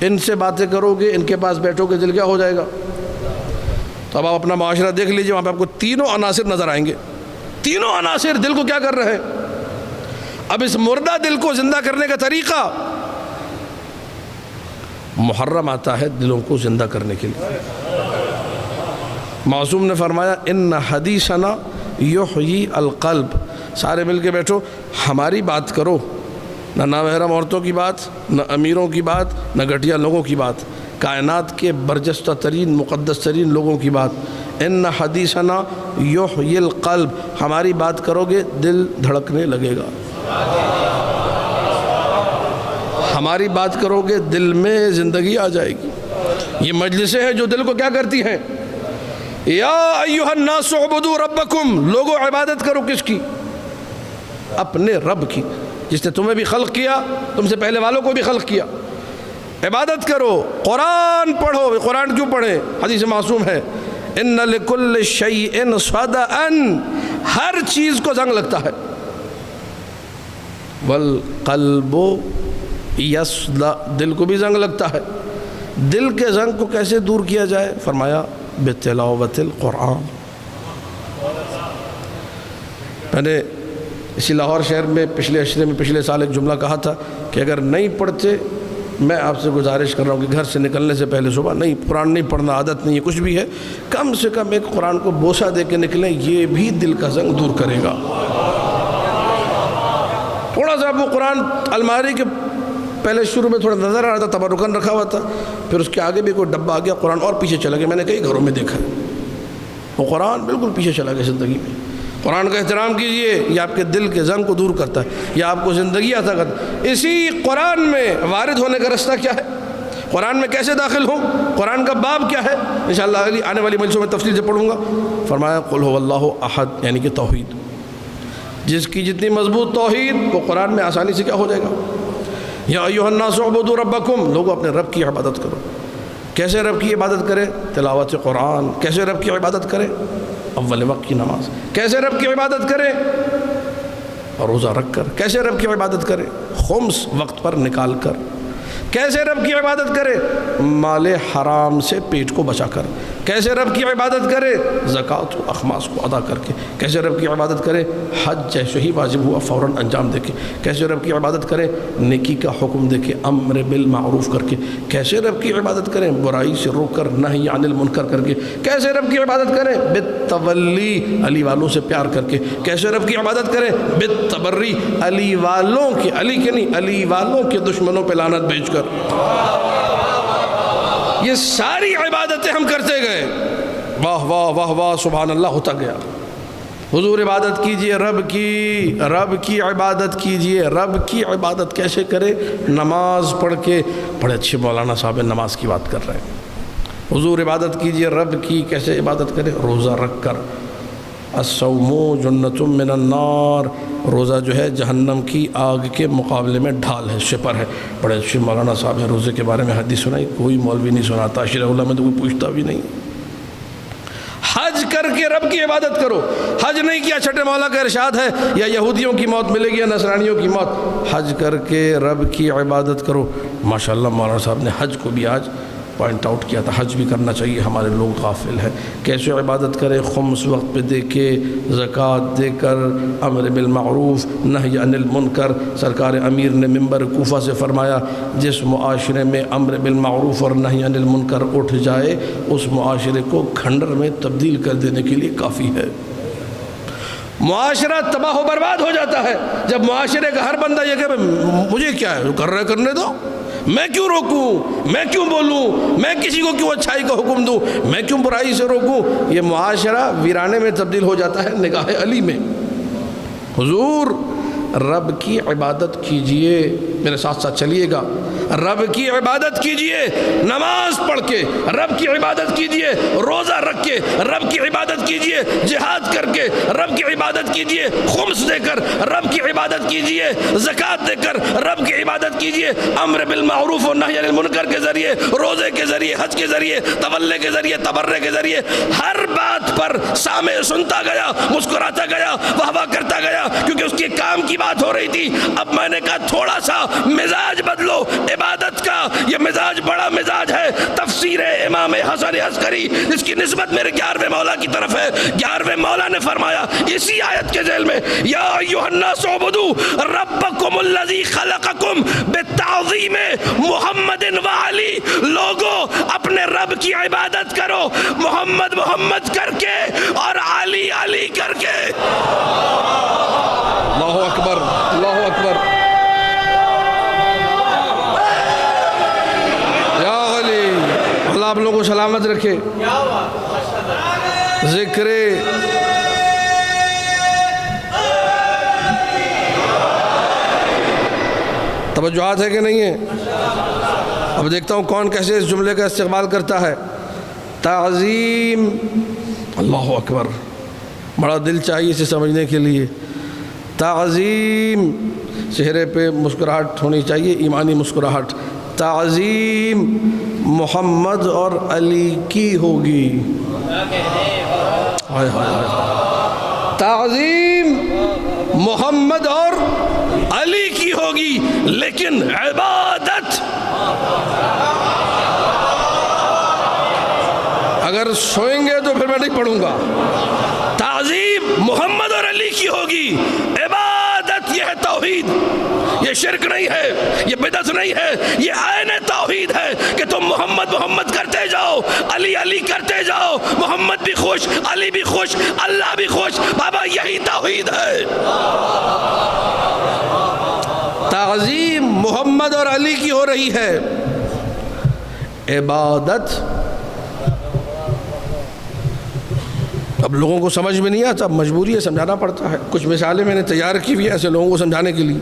Speaker 1: ان سے باتیں کرو گے، ان کے پاس بیٹھو گے، دل کیا ہو جائے گا؟ تو اب آپ اپنا معاشرہ دیکھ لیجئے، وہاں پہ آپ کو تینوں عناصر نظر آئیں گے۔ تینوں عناصر دل کو کیا کر رہے ہیں؟ اب اس مردہ دل کو زندہ کرنے کا طریقہ محرم آتا ہے دلوں کو زندہ کرنے کے لیے۔ معصوم نے فرمایا ان حدیثنا یحیی القلب، سارے مل کے بیٹھو، ہماری بات کرو، نہ نامحرم عورتوں کی بات، نہ امیروں کی بات، نہ گھٹیا لوگوں کی بات، کائنات کے برجستہ ترین مقدس ترین لوگوں کی بات۔ ان حدیثنا یحیی القلب، ہماری بات کرو گے دل دھڑکنے لگے گا، ہماری بات کرو گے دل میں زندگی آ جائے گی۔ یہ مجلسیں ہیں جو دل کو کیا کرتی ہیں؟ یا ایھا الناس اعبدوا ربکم، لوگوں عبادت کرو کس کی؟ اپنے رب کی، جس نے تمہیں بھی خلق کیا، تم سے پہلے والوں کو بھی خلق کیا۔ عبادت کرو، قرآن پڑھو۔ قرآن کیوں پڑھیں؟ حدیث معصوم ہے ان لکل شیء صدأ، ہر چیز کو زنگ لگتا ہے۔ والقلب یصدأ، دل کو بھی زنگ لگتا ہے۔ دل کے زنگ کو کیسے دور کیا جائے؟ فرمایا بتلاوت القرآن۔ میں نے اسی لاہور شہر میں پچھلے عشرے میں پچھلے سال ایک جملہ کہا تھا کہ اگر نہیں پڑھتے، میں آپ سے گزارش کر رہا ہوں کہ گھر سے نکلنے سے پہلے صبح نہیں، قرآن نہیں پڑھنا عادت نہیں ہے، کچھ بھی ہے، کم سے کم ایک قرآن کو بوسہ دے کے نکلیں، یہ بھی دل کا زنگ دور کرے گا۔ تھوڑا سا وہ قرآن الماری کے پہلے شروع میں تھوڑا نظر آ رہا تھا، تبرکن رکھا ہوا تھا، پھر اس کے آگے بھی کوئی ڈبہ آ گیا، قرآن اور پیچھے چلا گیا۔ میں نے کئی گھروں میں دیکھا ہے وہ قرآن بالکل پیچھے چلا گیا زندگی میں۔ قرآن کا احترام کیجئے، یہ آپ کے دل کے زنگ کو دور کرتا ہے، یہ آپ کو زندگی عطا کرتا ہے۔ اسی قرآن میں وارد ہونے کا رستہ کیا ہے؟ قرآن میں کیسے داخل ہوں؟ قرآن کا باب کیا ہے؟ انشاءاللہ اگلی آنے والی مجلسوں میں تفصیل سے پڑھوں گا۔ فرمایا قل هو اللہ احد، یعنی کہ توحید، جس کی جتنی مضبوط توحید، وہ قرآن میں آسانی سے کیا ہو جائے گا؟ یا ایھا الناس اعبدوا ربکم، لوگوں اپنے رب کی عبادت کرو۔ کیسے رب کی عبادت کرے؟ تلاوت قرآن۔ کیسے رب کی عبادت کرے؟ اول وقت کی نماز۔ کیسے رب کی عبادت کرے؟ روزہ رکھ کر۔ کیسے رب کی عبادت کرے؟ خمس وقت پر نکال کر۔ کیسے رب کی عبادت کرے؟ مال حرام سے پیٹ کو بچا کر۔ کیسے رب کی عبادت کرے؟ زکوٰۃ و اخماس کو ادا کر کے۔ کیسے رب کی عبادت کرے؟ حج جیسے ہی واجب ہوا فوراً انجام دے کے۔ کیسے رب کی عبادت کرے؟ نیکی کا حکم دے کے، امر بالمعروف کر کے۔ کیسے رب کی عبادت کریں؟ برائی سے روک کر، نہی عن المنکر کر کے۔ کیسے رب کی عبادت کریں؟ بالتولی، علی والوں سے پیار کر کے۔ کیسے رب کی عبادت کریں؟ بالتبری، علی والوں کے، علی کے نہیں، علی والوں کے دشمنوں پہ لعنت بھیج کر۔ یہ ساری عبادتیں ہم کرتے گئے، واہ واہ واہ واہ، سبحان اللہ ہوتا گیا۔ حضور عبادت کیجئے رب کی، رب کی عبادت کیجئے۔ رب کی عبادت کیسے کرے؟ نماز پڑھ کے۔ بڑے اچھے مولانا صاحب نماز کی بات کر رہے ہیں۔ حضور عبادت کیجئے رب کی، کیسے عبادت کرے؟ روزہ رکھ کر۔ الصوم جنۃ من النار، روزہ جو ہے جہنم کی آگ کے مقابلے میں ڈھال ہے، شپر ہے۔ بڑے اچھے مولانا صاحب ہیں، روزے کے بارے میں حدیث سنائی، کوئی مولوی نہیں سناتا، شرع اللہ میں تو کوئی پوچھتا بھی نہیں۔ حج کر کے رب کی عبادت کرو۔ حج نہیں کیا، چھٹے مولا کا ارشاد ہے یا یہودیوں کی موت ملے گی یا نصرانیوں کی موت۔ حج کر کے رب کی عبادت کرو۔ ماشاءاللہ مولانا صاحب نے حج کو بھی آج پوائنٹ آؤٹ کیا تھا، حج بھی کرنا چاہیے، ہمارے لوگ غافل ہیں۔ کیسے عبادت کرے؟ خمس وقت پہ دے کے، زکوٰۃ دے کر، امر بالمعروف نہی عن المنکر۔ سرکار امیر نے منبر کوفہ سے فرمایا، جس معاشرے میں امر بالمعروف اور نہی عن المنکر اٹھ جائے، اس معاشرے کو کھنڈر میں تبدیل کر دینے کے لیے کافی ہے۔ معاشرہ تباہ و برباد ہو جاتا ہے جب معاشرے کا ہر بندہ یہ کہ مجھے کیا ہے، کر رہے کرنے دو، میں کیوں روکوں، میں کیوں بولوں، میں کسی کو کیوں اچھائی کا حکم دوں، میں کیوں برائی سے روکوں۔ یہ معاشرہ ویرانے میں تبدیل ہو جاتا ہے نگاہ علی میں۔ حضور رب کی عبادت کیجئے، میرے ساتھ ساتھ چلیے گا، رب کی عبادت کیجئے، نماز پڑھ کے رب کی عبادت کیجئے، روزہ رکھ کے رب کی عبادت کیجئے، جہاد کر کے رب کی عبادت کیجئے، خمس دے کر رب کی عبادت کیجئے، زکوٰۃ دے کر رب کی عبادت کیجئے، امر بالمعروف و نہی عن المنکر کے ذریعے، روزے کے ذریعے، حج کے ذریعے، تولے کے ذریعے، تبرے کے ذریعے، ہر بات پر سامع سنتا گیا، مسکراتا گیا، واہ واہ کرتا گیا، کیونکہ اس کے کام کی بات ہو رہی تھی۔ اب میں نے کہا تھوڑا سا مزاج بدلو، عبادت کا یہ مزاج بڑا مزاج ہے. تفسیر امام حسن عسکری جس کی نسبت میرے 11ویں مولا کی طرف ہے, 11ویں مولا نے فرمایا اسی آیت کے ذیل میں, یا ایھا الناس اعبدوا ربکم الذی خلقکم بالتعظیم محمد و علی. لوگو اپنے رب کی عبادت کرو محمد محمد کر کے اور علی علی کر کے. اللہ اکبر, اللہ اکبر. یا علی, اللہ آپ لوگوں کو سلامت رکھے. ذکر توجہات ہے کہ نہیں ہے؟ اب دیکھتا ہوں کون کیسے اس جملے کا استقبال کرتا ہے. تعظیم, اللہ اکبر, بڑا دل چاہیے اسے سمجھنے کے لیے. تعظیم, چہرے پہ مسکراہٹ ہونی چاہیے, ایمانی مسکراہٹ. تعظیم محمد اور علی کی ہوگی. تعظیم محمد اور علی کی ہوگی, لیکن عبادت اگر سوئیں گے تو پھر میں نہیں پڑھوں گا. تعظیم محمد اور علی کی ہوگی, عبادت یہ ہے توحید. یہ شرک نہیں ہے, یہ بدعت نہیں ہے, یہ عین توحید ہے کہ تم محمد محمد کرتے جاؤ, علی علی کرتے جاؤ, محمد بھی خوش, علی بھی خوش, اللہ بھی خوش. بابا یہی توحید ہے. تعظیم محمد اور علی کی ہو رہی ہے, عبادت اب لوگوں کو سمجھ میں نہیں آتا, مجبوری ہے, سمجھانا پڑتا ہے. کچھ مثالیں میں نے تیار کی ہوئی ایسے لوگوں کو سمجھانے کے لیے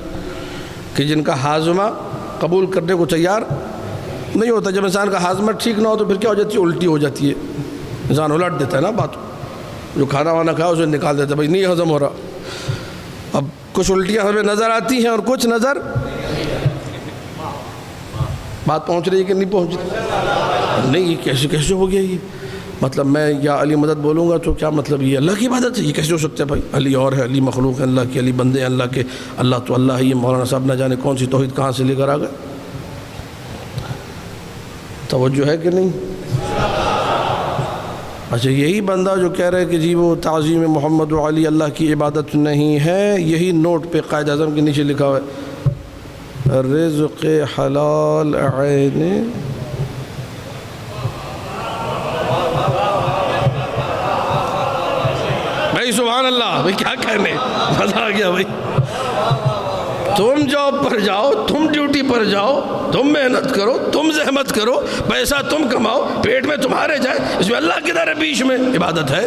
Speaker 1: کہ جن کا ہاضمہ قبول کرنے کو تیار نہیں ہوتا. جب انسان کا ہاضمہ ٹھیک نہ ہو تو پھر کیا ہو جاتی ہے, الٹی ہو جاتی ہے, انسان الٹ دیتا ہے نا بات. جو کھانا وانا کھا اسے نکال دیتا ہے, بھائی نہیں ہضم ہو رہا. اب کچھ الٹیاں ہمیں نظر آتی ہیں اور کچھ نظر, بات پہنچ رہی ہے کہ نہیں پہنچ رہی؟ نہیں, یہ کیسے ہو گیا؟ یہ مطلب میں یا علی مدد بولوں گا تو کیا مطلب یہ اللہ کی عبادت ہے؟ یہ کیسے ہو سکتا ہے بھائی؟ علی اور ہے, علی مخلوق ہے اللہ کے, علی بندے ہیں اللہ کے, اللہ تو اللہ ہے. یہ مولانا صاحب نہ جانے کون سی توحید کہاں سے لے کر آ گئے. توجہ ہے کہ نہیں؟ اچھا, یہی بندہ جو کہہ رہے کہ جی وہ تعظیم محمد و علی اللہ کی عبادت نہیں ہے, یہی نوٹ پہ قائد اعظم کے نیچے لکھا ہوا ہے رزق حلال عین. بھائی سبحان اللہ, بھائی کیا کہنے, مزہ آ گیا بھائی. تم جاب پر جاؤ, تم ڈیوٹی پر جاؤ, تم محنت کرو, تم زحمت کرو, پیسہ تم کماؤ, پیٹ میں تمہارے جائے, اس میں اللہ کدھر ہے بیچ میں؟ عبادت ہے.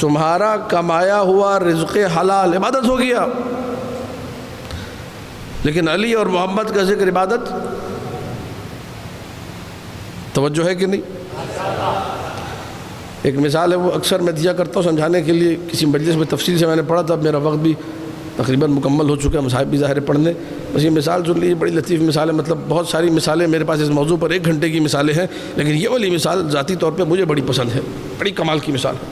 Speaker 1: تمہارا کمایا ہوا رزق حلال عبادت ہو گیا, لیکن علی اور محمد کا ذکر عبادت. توجہ ہے کہ نہیں؟ ایک مثال ہے, وہ اکثر میں دیا کرتا ہوں سمجھانے کے لیے. کسی مجلس میں تفصیل سے میں نے پڑھا تھا, اب میرا وقت بھی تقریباً مکمل ہو چکا ہے, مصاحب بھی ظاہر پڑھنے. بس یہ مثال سن لیجیے, بڑی لطیف مثال ہے. مطلب بہت ساری مثالیں میرے پاس اس موضوع پر 1 گھنٹے کی مثالیں ہیں, لیکن یہ والی مثال ذاتی طور پہ مجھے بڑی پسند ہے, بڑی کمال کی مثال ہے.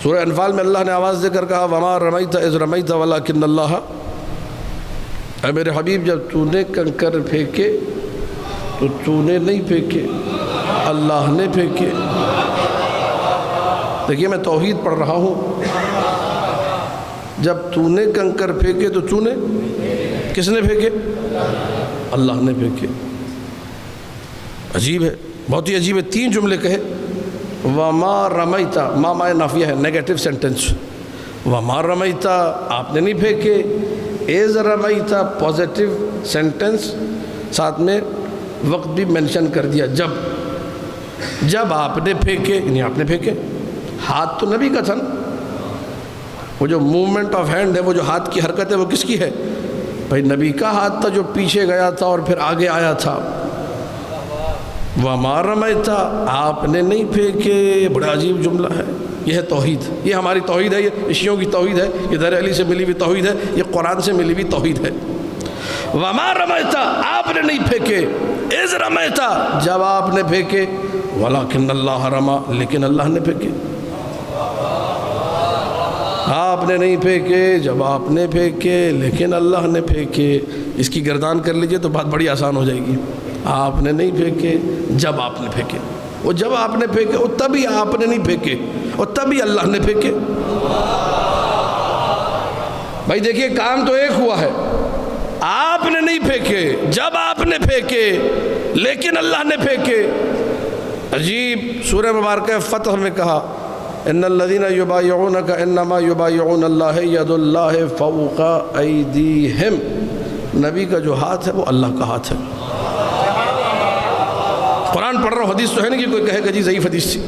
Speaker 1: سورہ انفال میں اللہ نے آواز دے کر کہا وما رمیت اذ رمیت ولکن اللہ. اے میرے حبیب, جب تو نے کنکر پھینکے تو تو نے نہیں پھینکے, اللہ نے پھینکے. دیکھیے میں توحید پڑھ رہا ہوں. جب تو نے کنکر پھینکے تو تو نے, کس نے پھینکے؟ اللہ نے پھینکے. عجیب ہے, بہت ہی عجیب ہے. 3 جملے کہے. وما رمیتا, ما نافیہ ہے, نیگیٹو سینٹنس. وما رمیتا, آپ نے نہیں پھینکے. ایز رمیتا, پازیٹیو سینٹنس, ساتھ میں وقت بھی منشن کر دیا, جب آپ نے پھینکے, یعنی آپ نے پھینکے. ہاتھ تو نبی کا تھا نا, وہ جو موومنٹ آف ہینڈ ہے, وہ جو ہاتھ کی حرکت ہے, وہ کس کی ہے بھائی؟ نبی کا ہاتھ تھا جو پیچھے گیا تھا اور پھر آگے آیا تھا. وما رمیتا, آپ نے نہیں پھینکے. بڑا عجیب جملہ ہے. یہ ہے توحید, یہ ہماری توحید ہے, یہ شیعوں کی توحید ہے, یہ در علی سے ملی ہوئی توحید ہے, یہ قرآن سے ملی ہوئی توحید ہے. وما رمیتا, آپ نے نہیں پھینکے. اذ رمیتا, جب آپ نے پھینکے. ولکن اللہ رما, لیکن اللہ نے پھینکے. آپ نے نہیں پھینکے جب آپ نے پھینکے, لیکن اللہ نے پھینکے. اس کی گردان کر لیجئے تو بات بڑی آسان ہو جائے گی۔ آپ نے نہیں پھینکے، جب آپ نے پھینکے، وہ جب آپ نے پھینکے وہ تبھی آپ نے نہیں پھینکے اور تبھی اللہ نے پھینکے۔ بھائی دیکھیے کام تو ایک ہوا ہے، آپ نے نہیں پھینکے، جب آپ نے پھینکے، لیکن اللہ نے پھینکے۔ عجیب سورہ مبارکہ فتح میں کہا ان الذین یبایعونک انما یبایعون اللہ ید اللہ فوق ایدیہم، نبی کا جو ہاتھ ہے وہ اللہ کا ہاتھ ہے۔ قرآن پڑھ رہا ہوں، حدیث تو ہے نہیں کہ کوئی کہے کہ جی ضعیف حدیث تھی۔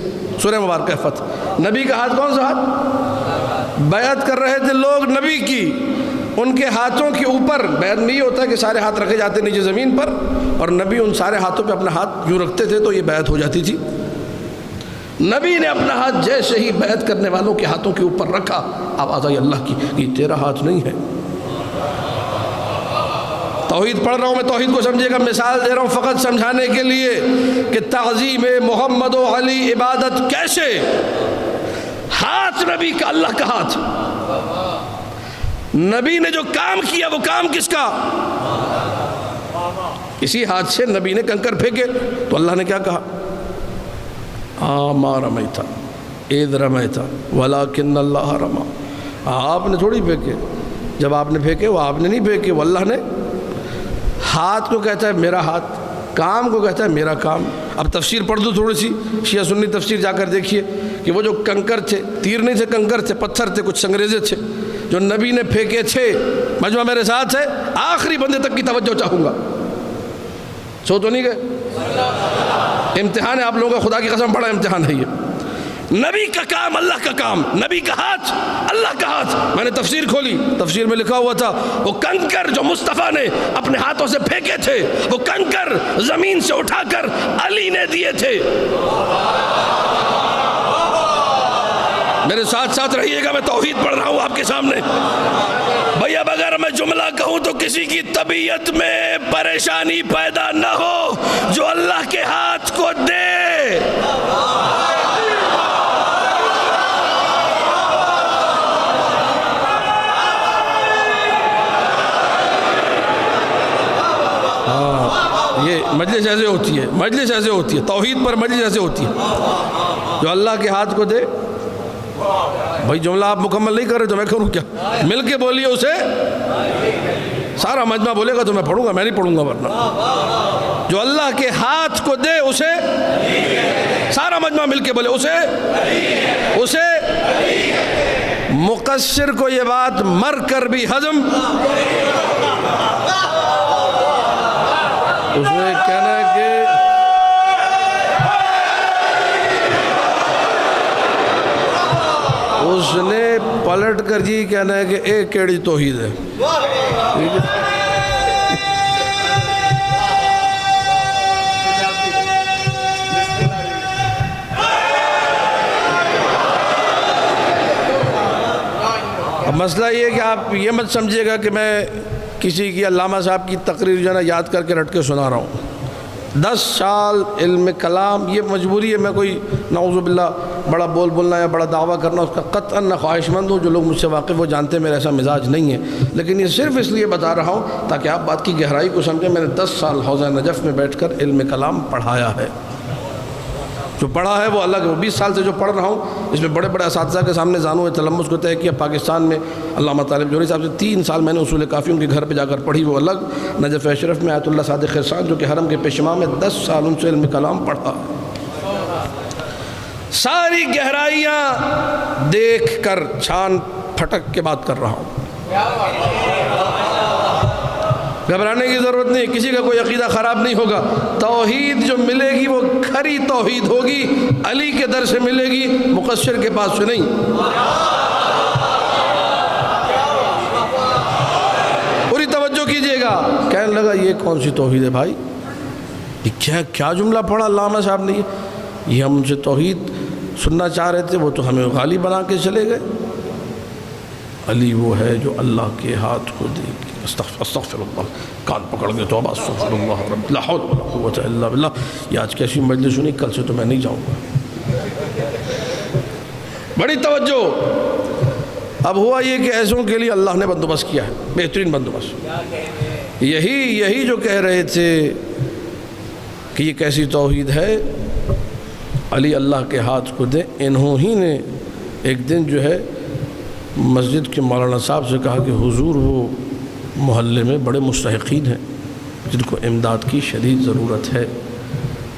Speaker 1: سورہ مبارکہ فتح، نبی کا ہاتھ کون سا ہاتھ؟ بیعت کر رہے تھے لوگ نبی کی، ان کے ہاتھوں کے اوپر بیعت نہیں ہوتا کہ سارے ہاتھ رکھے جاتے نیچے زمین پر، اور نبی ان سارے ہاتھوں پہ اپنا ہاتھ یوں رکھتے تھے تو یہ بیعت ہو جاتی تھی۔ نبی نے اپنا ہاتھ جیسے ہی بیعت کرنے والوں کے ہاتھوں کے اوپر رکھا، آواز آئی اللہ کی، یہ تیرا ہاتھ نہیں ہے۔ توحید پڑھ رہا ہوں میں، توحید کو سمجھے گا، مثال دے رہا ہوں فقط سمجھانے کے لیے کہ تعظیم محمد و علی عبادت کیسے، ہاتھ نبی کا، اللہ کا ہاتھ، نبی نے جو کام کیا وہ کام کس کا؟ اسی ہاتھ سے نبی نے کنکر پھینکے تو اللہ نے کیا کہا؟ ما رمیتا اذ رمیتا ولکن اللہ رما۔ آپ نے تھوڑی پھینکے، جب آپ نے پھینکے وہ آپ نے نہیں پھینکے، وہ اللہ نے۔ ہاتھ کو کہتا ہے میرا ہاتھ، کام کو کہتا ہے میرا کام۔ اب تفسیر پڑھ دوں تھوڑی سی، شیعہ سنی تفسیر جا کر دیکھیے کہ وہ جو کنکر تھے، تیر نہیں تھے، کنکر تھے، پتھر تھے، کچھ سنگریزے تھے جو نبی نے پھینکے تھے۔ مجمع میرے ساتھ ہے، آخری بندے تک کی توجہ چاہوں گا، سو تو نہیں گئے؟ امتحان ہے آپ لوگوں کا، خدا کی قسم بڑا امتحان ہے یہ۔ نبی کا کام اللہ کا کام، نبی کا ہاتھ اللہ کا ہاتھ۔ میں نے تفسیر کھولی، تفسیر میں لکھا ہوا تھا وہ کنکر جو مصطفیٰ نے اپنے ہاتھوں سے پھینکے تھے، وہ کنکر زمین سے اٹھا کر علی نے دیے تھے۔ میرے ساتھ ساتھ رہیے گا، میں توحید پڑھ رہا ہوں آپ کے سامنے۔ بھئی اب اگر میں جملہ کہوں تو کسی کی طبیعت میں پریشانی پیدا نہ ہو، جو اللہ کے ہاتھ کو دے۔ یہ مجلس ایسے ہوتی ہے، مجلس ایسے ہوتی ہے، توحید پر مجلس ایسے ہوتی ہے، جو اللہ کے ہاتھ کو دے۔ بھائی جملہ آپ مکمل نہیں کر رہے تو میں کروں کیا؟ مل کے بولیے اسے، سارا مجمع بولے گا تو میں پڑھوں گا، میں نہیں پڑھوں گا ورنہ۔ جو اللہ کے ہاتھ کو دے اسے، سارا مجمع مل کے بولے اسے مقصر کو یہ بات مر کر بھی ہضم، اس نے کہنا ہے کہ اس نے پلٹ کر جی کہنا ہے کہ ایک کیڑی توحید ہے۔ اب مسئلہ یہ ہے کہ آپ یہ مت سمجھیے گا کہ میں کسی کی علامہ صاحب کی تقریر جو ہے نا یاد کر کے رٹ کے سنا رہا ہوں۔ 10 سال علم کلام، یہ مجبوری ہے، میں کوئی نعوذ باللہ بڑا بولنا یا بڑا دعویٰ کرنا اس کا قطعاً نہ خواہش مند ہوں۔ جو لوگ مجھ سے واقف وہ جانتے ہیں میرا ایسا مزاج نہیں ہے، لیکن یہ صرف اس لیے بتا رہا ہوں تاکہ آپ بات کی گہرائی کو سمجھیں۔ میں نے 10 سال حوضہ نجف میں بیٹھ کر علم کلام پڑھایا ہے۔ جو پڑھا ہے وہ الگ ہے، وہ 20 سال سے جو پڑھ رہا ہوں اس میں بڑے بڑے اساتذہ کے سامنے زانو تلمس کو طے کیا۔ پاکستان میں علامہ طالب جوہری صاحب سے 3 سال میں نے اصول کافی ان کے گھر پہ جا کر پڑھی، وہ الگ۔ نجف اشرف میں آیت اللہ صادق خرسان جو کہ حرم کے پیشوا میں 10 سال ان سے علم کلام پڑھا۔ ساری گہرائیاں دیکھ کر چھان پھٹک کے بات کر رہا ہوں۔ گھبرانے کی ضرورت نہیں، کسی کا کوئی عقیدہ خراب نہیں ہوگا۔ توحید جو ملے گی وہ کھری توحید ہوگی، علی کے در سے ملے گی، مقصر کے پاس سے نہیں۔ پوری توجہ کیجئے گا۔ کہنے لگا یہ کون سی توحید ہے بھائی، یہ کیا جملہ پڑھا علامہ صاحب نے؟ یہ ہم ان سے توحید سننا چاہ رہے تھے، وہ تو ہمیں غالی بنا کے چلے گئے۔ علی وہ ہے جو اللہ کے ہاتھ کو دے گی۔ استغفر اللہ، کان پکڑ گئے توبہ، استغفر اللہ رب، لا حول ولا قوت الا باللہ۔ یہ آج کیسی مجلس سنی، کل سے تو میں نہیں جاؤں گا۔ بڑی توجہ۔ اب ہوا یہ کہ ایسوں کے لیے اللہ نے بندوبست کیا ہے، بہترین بندوبست۔ یہی جو کہہ رہے تھے کہ یہ کیسی توحید ہے، علی اللہ کے ہاتھ کو دیں، انہوں ہی نے ایک دن جو ہے مسجد کے مولانا صاحب سے کہا کہ حضور وہ محلے میں بڑے مستحقین ہیں جن کو امداد کی شدید ضرورت ہے،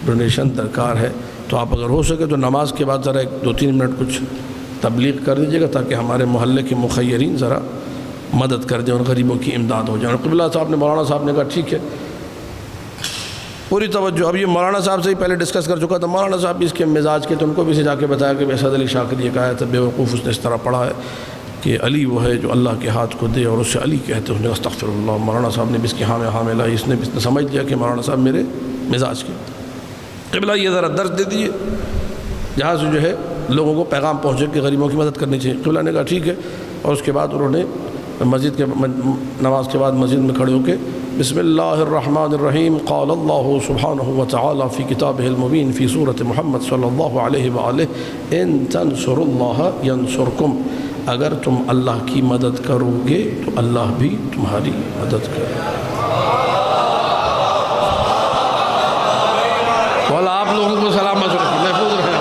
Speaker 1: ڈونیشن درکار ہے، تو آپ اگر ہو سکے تو نماز کے بعد ذرا 2-3 منٹ کچھ تبلیغ کر دیجیے گا تاکہ ہمارے محلے کے مخیرین ذرا مدد کر دیں اور غریبوں کی امداد ہو جائے۔ اور قبلہ صاحب نے، مولانا صاحب نے کہا ٹھیک ہے، پوری توجہ۔ اب یہ مولانا صاحب سے ہی پہلے ڈسکس کر چکا تھا، مولانا صاحب بھی اس کے مزاج کے، تو ان کو بھی سے جا کے بتایا کہ اسد علی شاکر یہ کہا ہے، تب بیوقوف اس نے اس طرح پڑھا ہے کہ علی وہ ہے جو اللہ کے ہاتھ کو دے اور اس سے علی کہتے ہیں، استغفر اللہ۔ مولانا صاحب نے بھی اس کی ہاں میں ہاں ملائی، اس نے سمجھ لیا کہ مولانا صاحب میرے مزاج کے۔ قبلہ یہ ذرا درس دے دیجیے جہاں سے جو ہے لوگوں کو پیغام پہنچے کہ غریبوں کی مدد کرنی چاہیے۔ قبلہ نے کہا ٹھیک ہے، اور اس کے بعد انہوں نے مسجد کے نماز کے بعد مسجد میں کھڑے ہو کے بسم اللہ الرحمن الرحیم، قال اللہ سبحانہ وتعالی فی کتابہ المبین فی سورۃ محمد صلی اللہ علیہ وآلہ ان تنصروا اللہ ینصرکم، اگر تم اللہ کی مدد کرو گے تو اللہ بھی تمہاری مدد کرے گا۔ والا آپ لوگوں کو سلامت رکھیں، محفوظ رہیں۔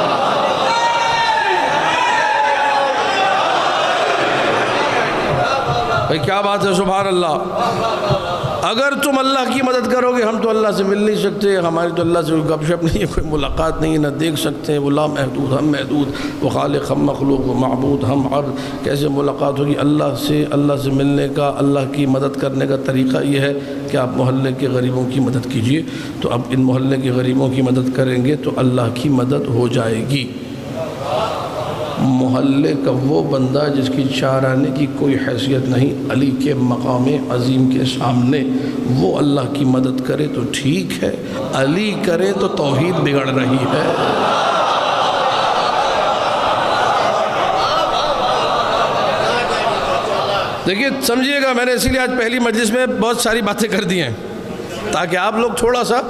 Speaker 1: بھائی کیا بات ہے، سبحان اللہ۔ اگر تم اللہ کی مدد کرو گے، ہم تو اللہ سے مل نہیں سکتے، ہماری تو اللہ سے کوئی گپ شپ نہیں ہے، کوئی ملاقات نہیں ہے، نہ دیکھ سکتے ہیں، وہ لامحدود ہم محدود، وہ خالق ہم مخلوق، وہ معبود ہم عبد، کیسے ملاقات ہوگی اللہ سے؟ اللہ سے ملنے کا، اللہ کی مدد کرنے کا طریقہ یہ ہے کہ آپ محلے کے غریبوں کی مدد کیجئے۔ تو اب ان محلے کے غریبوں کی مدد کریں گے تو اللہ کی مدد ہو جائے گی۔ محلے کا وہ بندہ جس کی چارانے کی کوئی حیثیت نہیں، علی کے مقام عظیم کے سامنے وہ اللہ کی مدد کرے تو ٹھیک ہے، علی کرے تو توحید بگڑ رہی ہے۔ دیکھیے سمجھیے گا، میں نے اسی لیے آج پہلی مجلس میں بہت ساری باتیں کر دی ہیں تاکہ آپ لوگ تھوڑا سا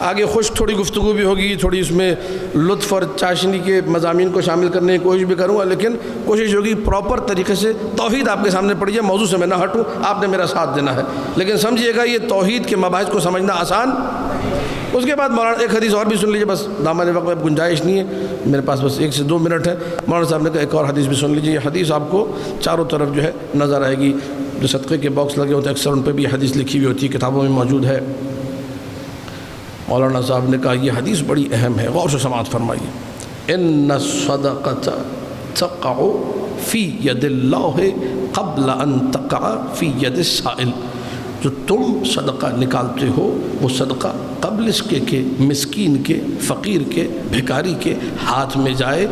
Speaker 1: آگے خوش، تھوڑی گفتگو بھی ہوگی، تھوڑی اس میں لطف اور چاشنی کے مضامین کو شامل کرنے کی کوشش بھی کروں گا، لیکن کوشش ہوگی پراپر طریقے سے توحید آپ کے سامنے پڑھی جائے، موضوع سے میں نہ ہٹوں، آپ نے میرا ساتھ دینا ہے۔ لیکن سمجھیے گا یہ توحید کے مباحث کو سمجھنا آسان۔ اس کے بعد مولانا ایک حدیث اور بھی سن لیجیے، بس دامن وقت میں گنجائش نہیں ہے، میرے پاس بس 1 سے 2 منٹ ہے۔ مولانا صاحب نے کہا ایک اور حدیث بھی سن لیجیے، یہ حدیث آپ کو چاروں طرف جو ہے نظر آئے گی، جو صدقے کے باکس لگے ہوتے ہیں اکثر ان پہ بھی حدیث لکھی ہوئی ہوتی ہے، کتابوں میں موجود ہے۔ مولانا صاحب نے کہا یہ حدیث بڑی اہم ہے، غور سے سماعت فرمائیے۔ ان الصدقۃ تقع فی ید اللہ قبل ان تقع فی ید السائل، جو تم صدقہ نکالتے ہو وہ صدقہ قبل اس کے کہ مسکین کے، فقیر کے، بھکاری کے ہاتھ میں جائے،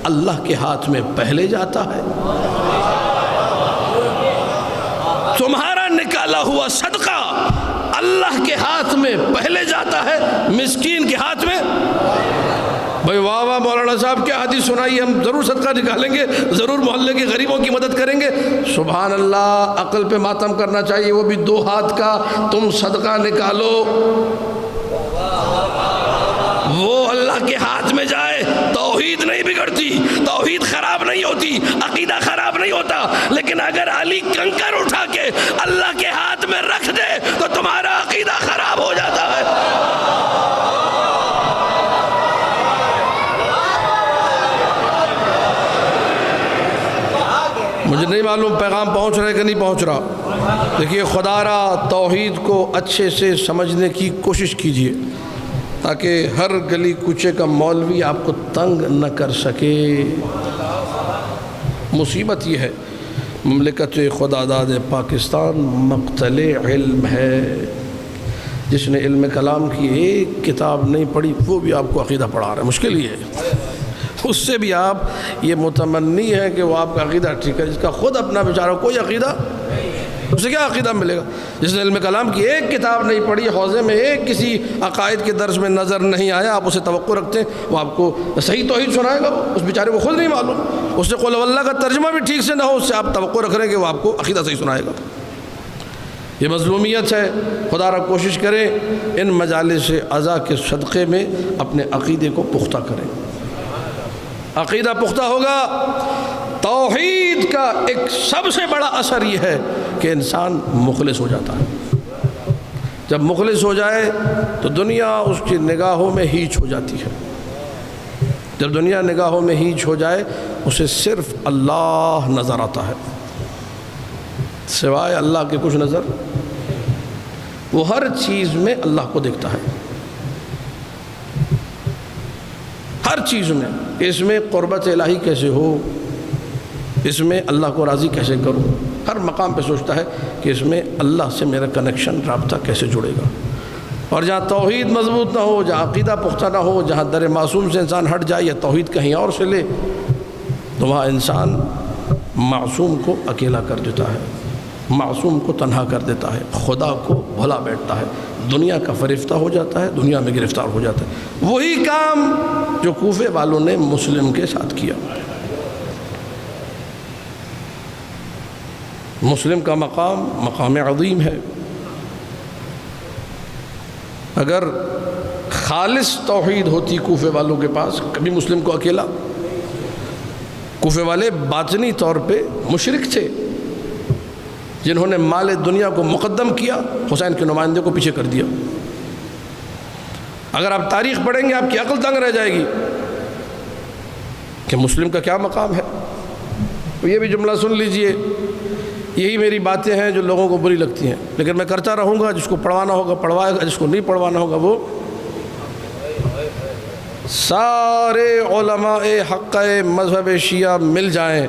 Speaker 1: اللہ کے ہاتھ میں پہلے جاتا ہے۔ تمہارا نکالا ہوا صدقہ اللہ کے ہاتھ میں پہلے جاتا ہے، مسکین کے ہاتھ میں۔ بھائی واہ واہ مولانا صاحب کیا حدیث سنائی، ہم ضرور صدقہ نکالیں گے، ضرور محلے کے غریبوں کی مدد کریں گے۔ سبحان اللہ، عقل پہ ماتم کرنا چاہیے، وہ بھی 2 ہاتھ کا۔ تم صدقہ نکالو، وہ اللہ کے ہاتھ میں جائے، توحید نہیں بگڑتی، توحید خراب نہیں ہوتی، عقیدہ خراب نہیں ہوتا، لیکن اگر علی کنکر اٹھا کے اللہ کے ہاتھ میں رکھ دے تو تمہارا عقیدہ خراب ہو جاتا ہے۔ مجھے نہیں معلوم پیغام پہنچ رہا ہے کہ نہیں پہنچ رہا۔ دیکھیے خدا را توحید کو اچھے سے سمجھنے کی کوشش کیجیے تاکہ ہر گلی کوچے کا مولوی آپ کو تنگ نہ کر سکے۔ مصیبت یہ ہے مملکت خدا داد پاکستان مقتل علم ہے۔ جس نے علم کلام کی ایک کتاب نہیں پڑھی وہ بھی آپ کو عقیدہ پڑھا رہا ہے، مشکل یہ ہے۔ اس سے بھی آپ یہ متمنی ہے کہ وہ آپ کا عقیدہ ٹھیک ہے، جس کا خود اپنا بیچارہ کوئی عقیدہ، اس سے کیا عقیدہ ملے گا؟ جس نے علم کلام کی ایک کتاب نہیں پڑھی، حوزے میں ایک کسی عقائد کے درس میں نظر نہیں آیا، آپ اسے توقع رکھتے ہیں وہ آپ کو صحیح توحید سنائے گا؟ اس بیچارے کو خود نہیں معلوم، اس سے قول اللہ کا ترجمہ بھی ٹھیک سے نہ ہو، اس سے آپ توقع رکھ رہے ہیں کہ وہ آپ کو عقیدہ صحیح سنائے گا۔ یہ مظلومیت ہے۔ خدا را کوشش کریں ان مجالس عزا کے صدقے میں اپنے عقیدے کو پختہ کریں۔ عقیدہ پختہ ہوگا، توحید کا ایک سب سے بڑا اثر یہ ہے کہ انسان مخلص ہو جاتا ہے۔ جب مخلص ہو جائے تو دنیا اس کی نگاہوں میں ہیچ ہو جاتی ہے. جب دنیا نگاہوں میں ہیچ ہو جائے اسے صرف اللہ نظر آتا ہے، سوائے اللہ کے کچھ نظر. وہ ہر چیز میں اللہ کو دیکھتا ہے، ہر چیز میں. اس میں قربت الہی کیسے ہو، اس میں اللہ کو راضی کیسے کروں، ہر مقام پہ سوچتا ہے کہ اس میں اللہ سے میرا کنیکشن، رابطہ کیسے جڑے گا. اور جہاں توحید مضبوط نہ ہو، جہاں عقیدہ پختہ نہ ہو، جہاں در معصوم سے انسان ہٹ جائے یا توحید کہیں اور سے لے، تو وہاں انسان معصوم کو اکیلا کر دیتا ہے، معصوم کو تنہا کر دیتا ہے، خدا کو بھلا بیٹھتا ہے، دنیا کا فریفتہ ہو جاتا ہے، دنیا میں گرفتار ہو جاتا ہے. وہی کام جو کوفے والوں نے مسلم کے ساتھ کیا. مسلم کا مقام عظیم ہے. اگر خالص توحید ہوتی کوفے والوں کے پاس، کبھی مسلم کو اکیلا. کوفے والے باطنی طور پہ مشرک تھے، جنہوں نے مال دنیا کو مقدم کیا، حسین کے نمائندے کو پیچھے کر دیا. اگر آپ تاریخ پڑھیں گے آپ کی عقل تنگ رہ جائے گی کہ مسلم کا کیا مقام ہے. تو یہ بھی جملہ سن لیجئے، یہی میری باتیں ہیں جو لوگوں کو بری لگتی ہیں، لیکن میں کرتا رہوں گا. جس کو پڑھوانا ہوگا پڑھوائے گا، جس کو نہیں پڑھوانا ہوگا وہ. سارے علماء حق مذہب شیعہ مل جائیں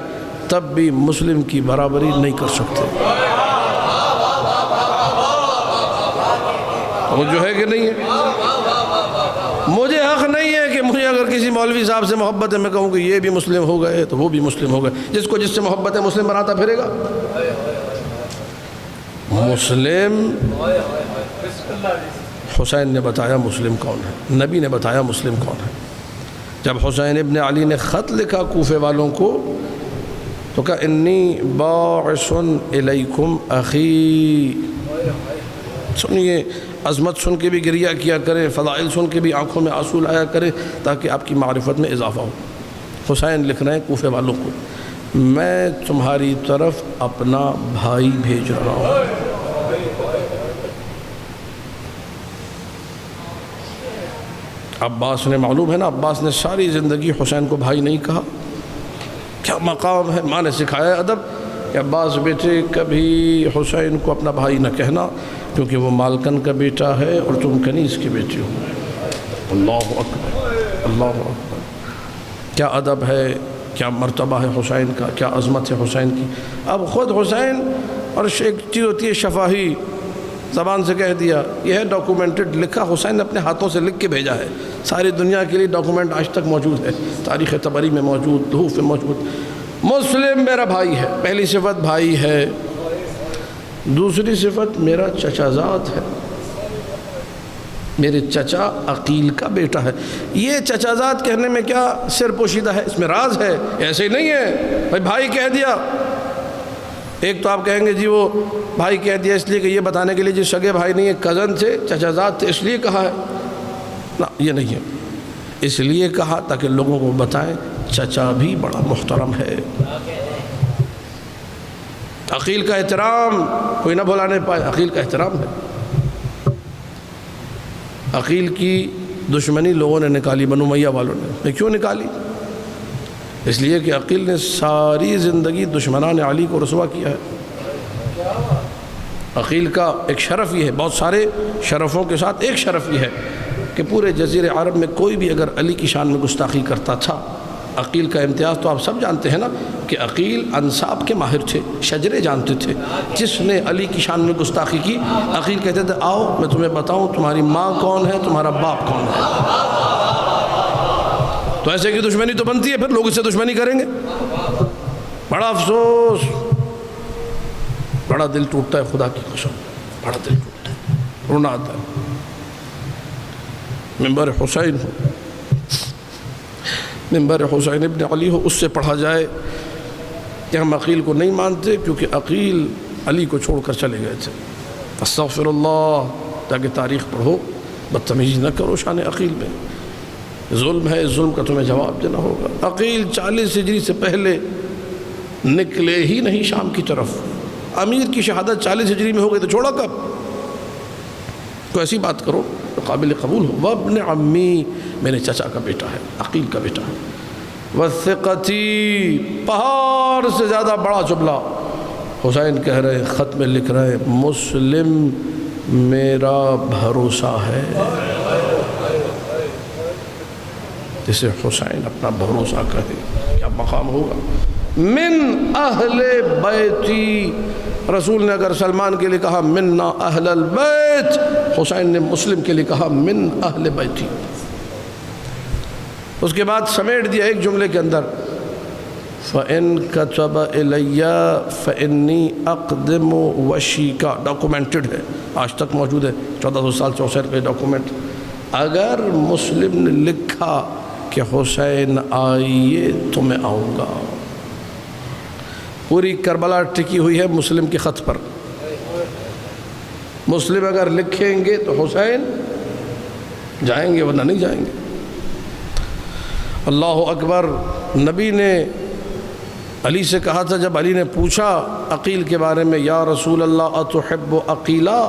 Speaker 1: تب بھی مسلم کی برابری نہیں کر سکتے. وہ جو ہے کہ نہیں ہے. مجھے حق نہیں ہے کہ مجھے اگر کسی مولوی صاحب سے محبت ہے میں کہوں کہ یہ بھی مسلم ہو گئے تو وہ بھی مسلم ہو گئے. جس کو جس سے محبت ہے مسلم بناتا پھرے گا. مسلم حسین نے بتایا مسلم کون ہے، نبی نے بتایا مسلم کون ہے. جب حسین ابن علی نے خط لکھا کوفے والوں کو تو کہا انی باعث الیکم اخی. سنیے، عظمت سن کے بھی گریہ کیا کریں، فضائل سن کے بھی آنکھوں میں آنسو لایا کریں تاکہ آپ کی معرفت میں اضافہ ہو. حسین لکھ رہے ہیں کوفے والوں کو، میں تمہاری طرف اپنا بھائی بھیج رہا ہوں. عباس نے، معلوم ہے نا، عباس نے ساری زندگی حسین کو بھائی نہیں کہا. کیا مقام ہے. ماں نے سکھایا ادب کہ عباس بیٹے کبھی حسین کو اپنا بھائی نہ کہنا، کیونکہ وہ مالکن کا بیٹا ہے اور تم کنیز کے بیٹے ہو. اللہ اکبر، اللہ اکبر. کیا ادب ہے، کیا مرتبہ ہے حسین کا، کیا عظمت ہے حسین کی. اب خود حسین، اور ایک چیز ہوتی ہے شفاہی، زبان سے کہہ دیا، یہ ہے ڈاکومنٹڈ، لکھا حسین نے اپنے ہاتھوں سے لکھ کے بھیجا ہے. ساری دنیا کے لیے ڈاکومنٹ آج تک موجود ہے، تاریخ طبری میں موجود، لحوف میں موجود. مسلم میرا بھائی ہے. پہلی صفت بھائی ہے. دوسری صفت میرا چچا زاد ہے، میرے چچا عقیل کا بیٹا ہے. یہ چچا زاد کہنے میں کیا سر پوشیدہ ہے، اس میں راز ہے، ایسے ہی نہیں ہے بھائی کہہ دیا. ایک تو آپ کہیں گے جی وہ بھائی کہہ دیا اس لیے کہ یہ بتانے کے لیے جی سگے بھائی نہیں ہے، کزن تھے، چچا زاد تھے اس لیے کہا ہے. نہ، یہ نہیں ہے. اس لیے کہا تاکہ لوگوں کو بتائیں چچا بھی بڑا محترم ہے. عقیل کا احترام کوئی نہ بھلانے پائے، عقیل کا احترام ہے. عقیل کی دشمنی لوگوں نے نکالی، بنو امیہ والوں نے. کیوں نکالی؟ اس لیے کہ عقیل نے ساری زندگی دشمنان علی کو رسوا کیا ہے. عقیل کا ایک شرف یہ ہے، بہت سارے شرفوں کے ساتھ ایک شرف یہ ہے کہ پورے جزیرے عرب میں کوئی بھی اگر علی کی شان میں گستاخی کرتا تھا، عقیل کا امتیاز تو آپ سب جانتے ہیں نا کہ عقیل انساب کے ماہر تھے، شجرے جانتے تھے. جس نے علی کی شان میں گستاخی کی، عقیل کہتے تھے آؤ میں تمہیں بتاؤں تمہاری ماں کون ہے، تمہارا باپ کون ہے. تو ایسے کی دشمنی تو بنتی ہے، پھر لوگ اس سے دشمنی کریں گے. بڑا افسوس، بڑا دل ٹوٹتا ہے، خدا کی قسم بڑا دل ٹوٹتا ہے، رونا آتا ہے. منبر حسین ہو، منبر حسین ابن علی ہو، اس سے پڑھا جائے کہ ہم عقیل کو نہیں مانتے کیونکہ عقیل علی کو چھوڑ کر چلے گئے تھے. استغفر اللہ. تاکہ تاریخ پڑھو، بدتمیزی نہ کرو شان عقیل میں. ظلم ہے، ظلم کا تمہیں جواب دینا ہوگا. عقیل 40 ہجری سے پہلے نکلے ہی نہیں شام کی طرف. امیر کی شہادت 40 ہجری میں ہو گئی تو چھوڑا کب؟ کو ایسی بات کرو تو قابل قبول ہو. وابن عمی، میرے چچا کا بیٹا ہے، عقیل کا بیٹا ہے. وثقتی، پہاڑ سے زیادہ بڑا جملہ. حسین کہہ رہے، خط میں لکھ رہے، مسلم میرا بھروسہ ہے. جسے حسین اپنا بھروسہ کہے کیا مقام ہوگا. من اہل بیتی، رسول نے اگر سلمان کے لیے کہا منا اہل البیت، حسین نے مسلم کے لیے کہا من اہل بیتی. اس کے بعد سمیٹ دیا ایک جملے کے اندر، فَإِن كَتَبَ إِلَيَّ فَإِنِّي أَقْدِمُ وَشِيكَ. ڈاکومنٹڈ ہے، آج تک موجود ہے، 1400 سال سے حسین کا ڈاکومنٹ. اگر مسلم نے لکھا کہ حسین آئیے تو میں آؤں گا. پوری کربلا ٹکی ہوئی ہے مسلم کے خط پر. مسلم اگر لکھیں گے تو حسین جائیں گے ورنہ نہیں جائیں گے. اللہ اکبر. نبی نے علی سے کہا تھا، جب علی نے پوچھا عقیل کے بارے میں، یا رسول اللہ اتحب عقیلا،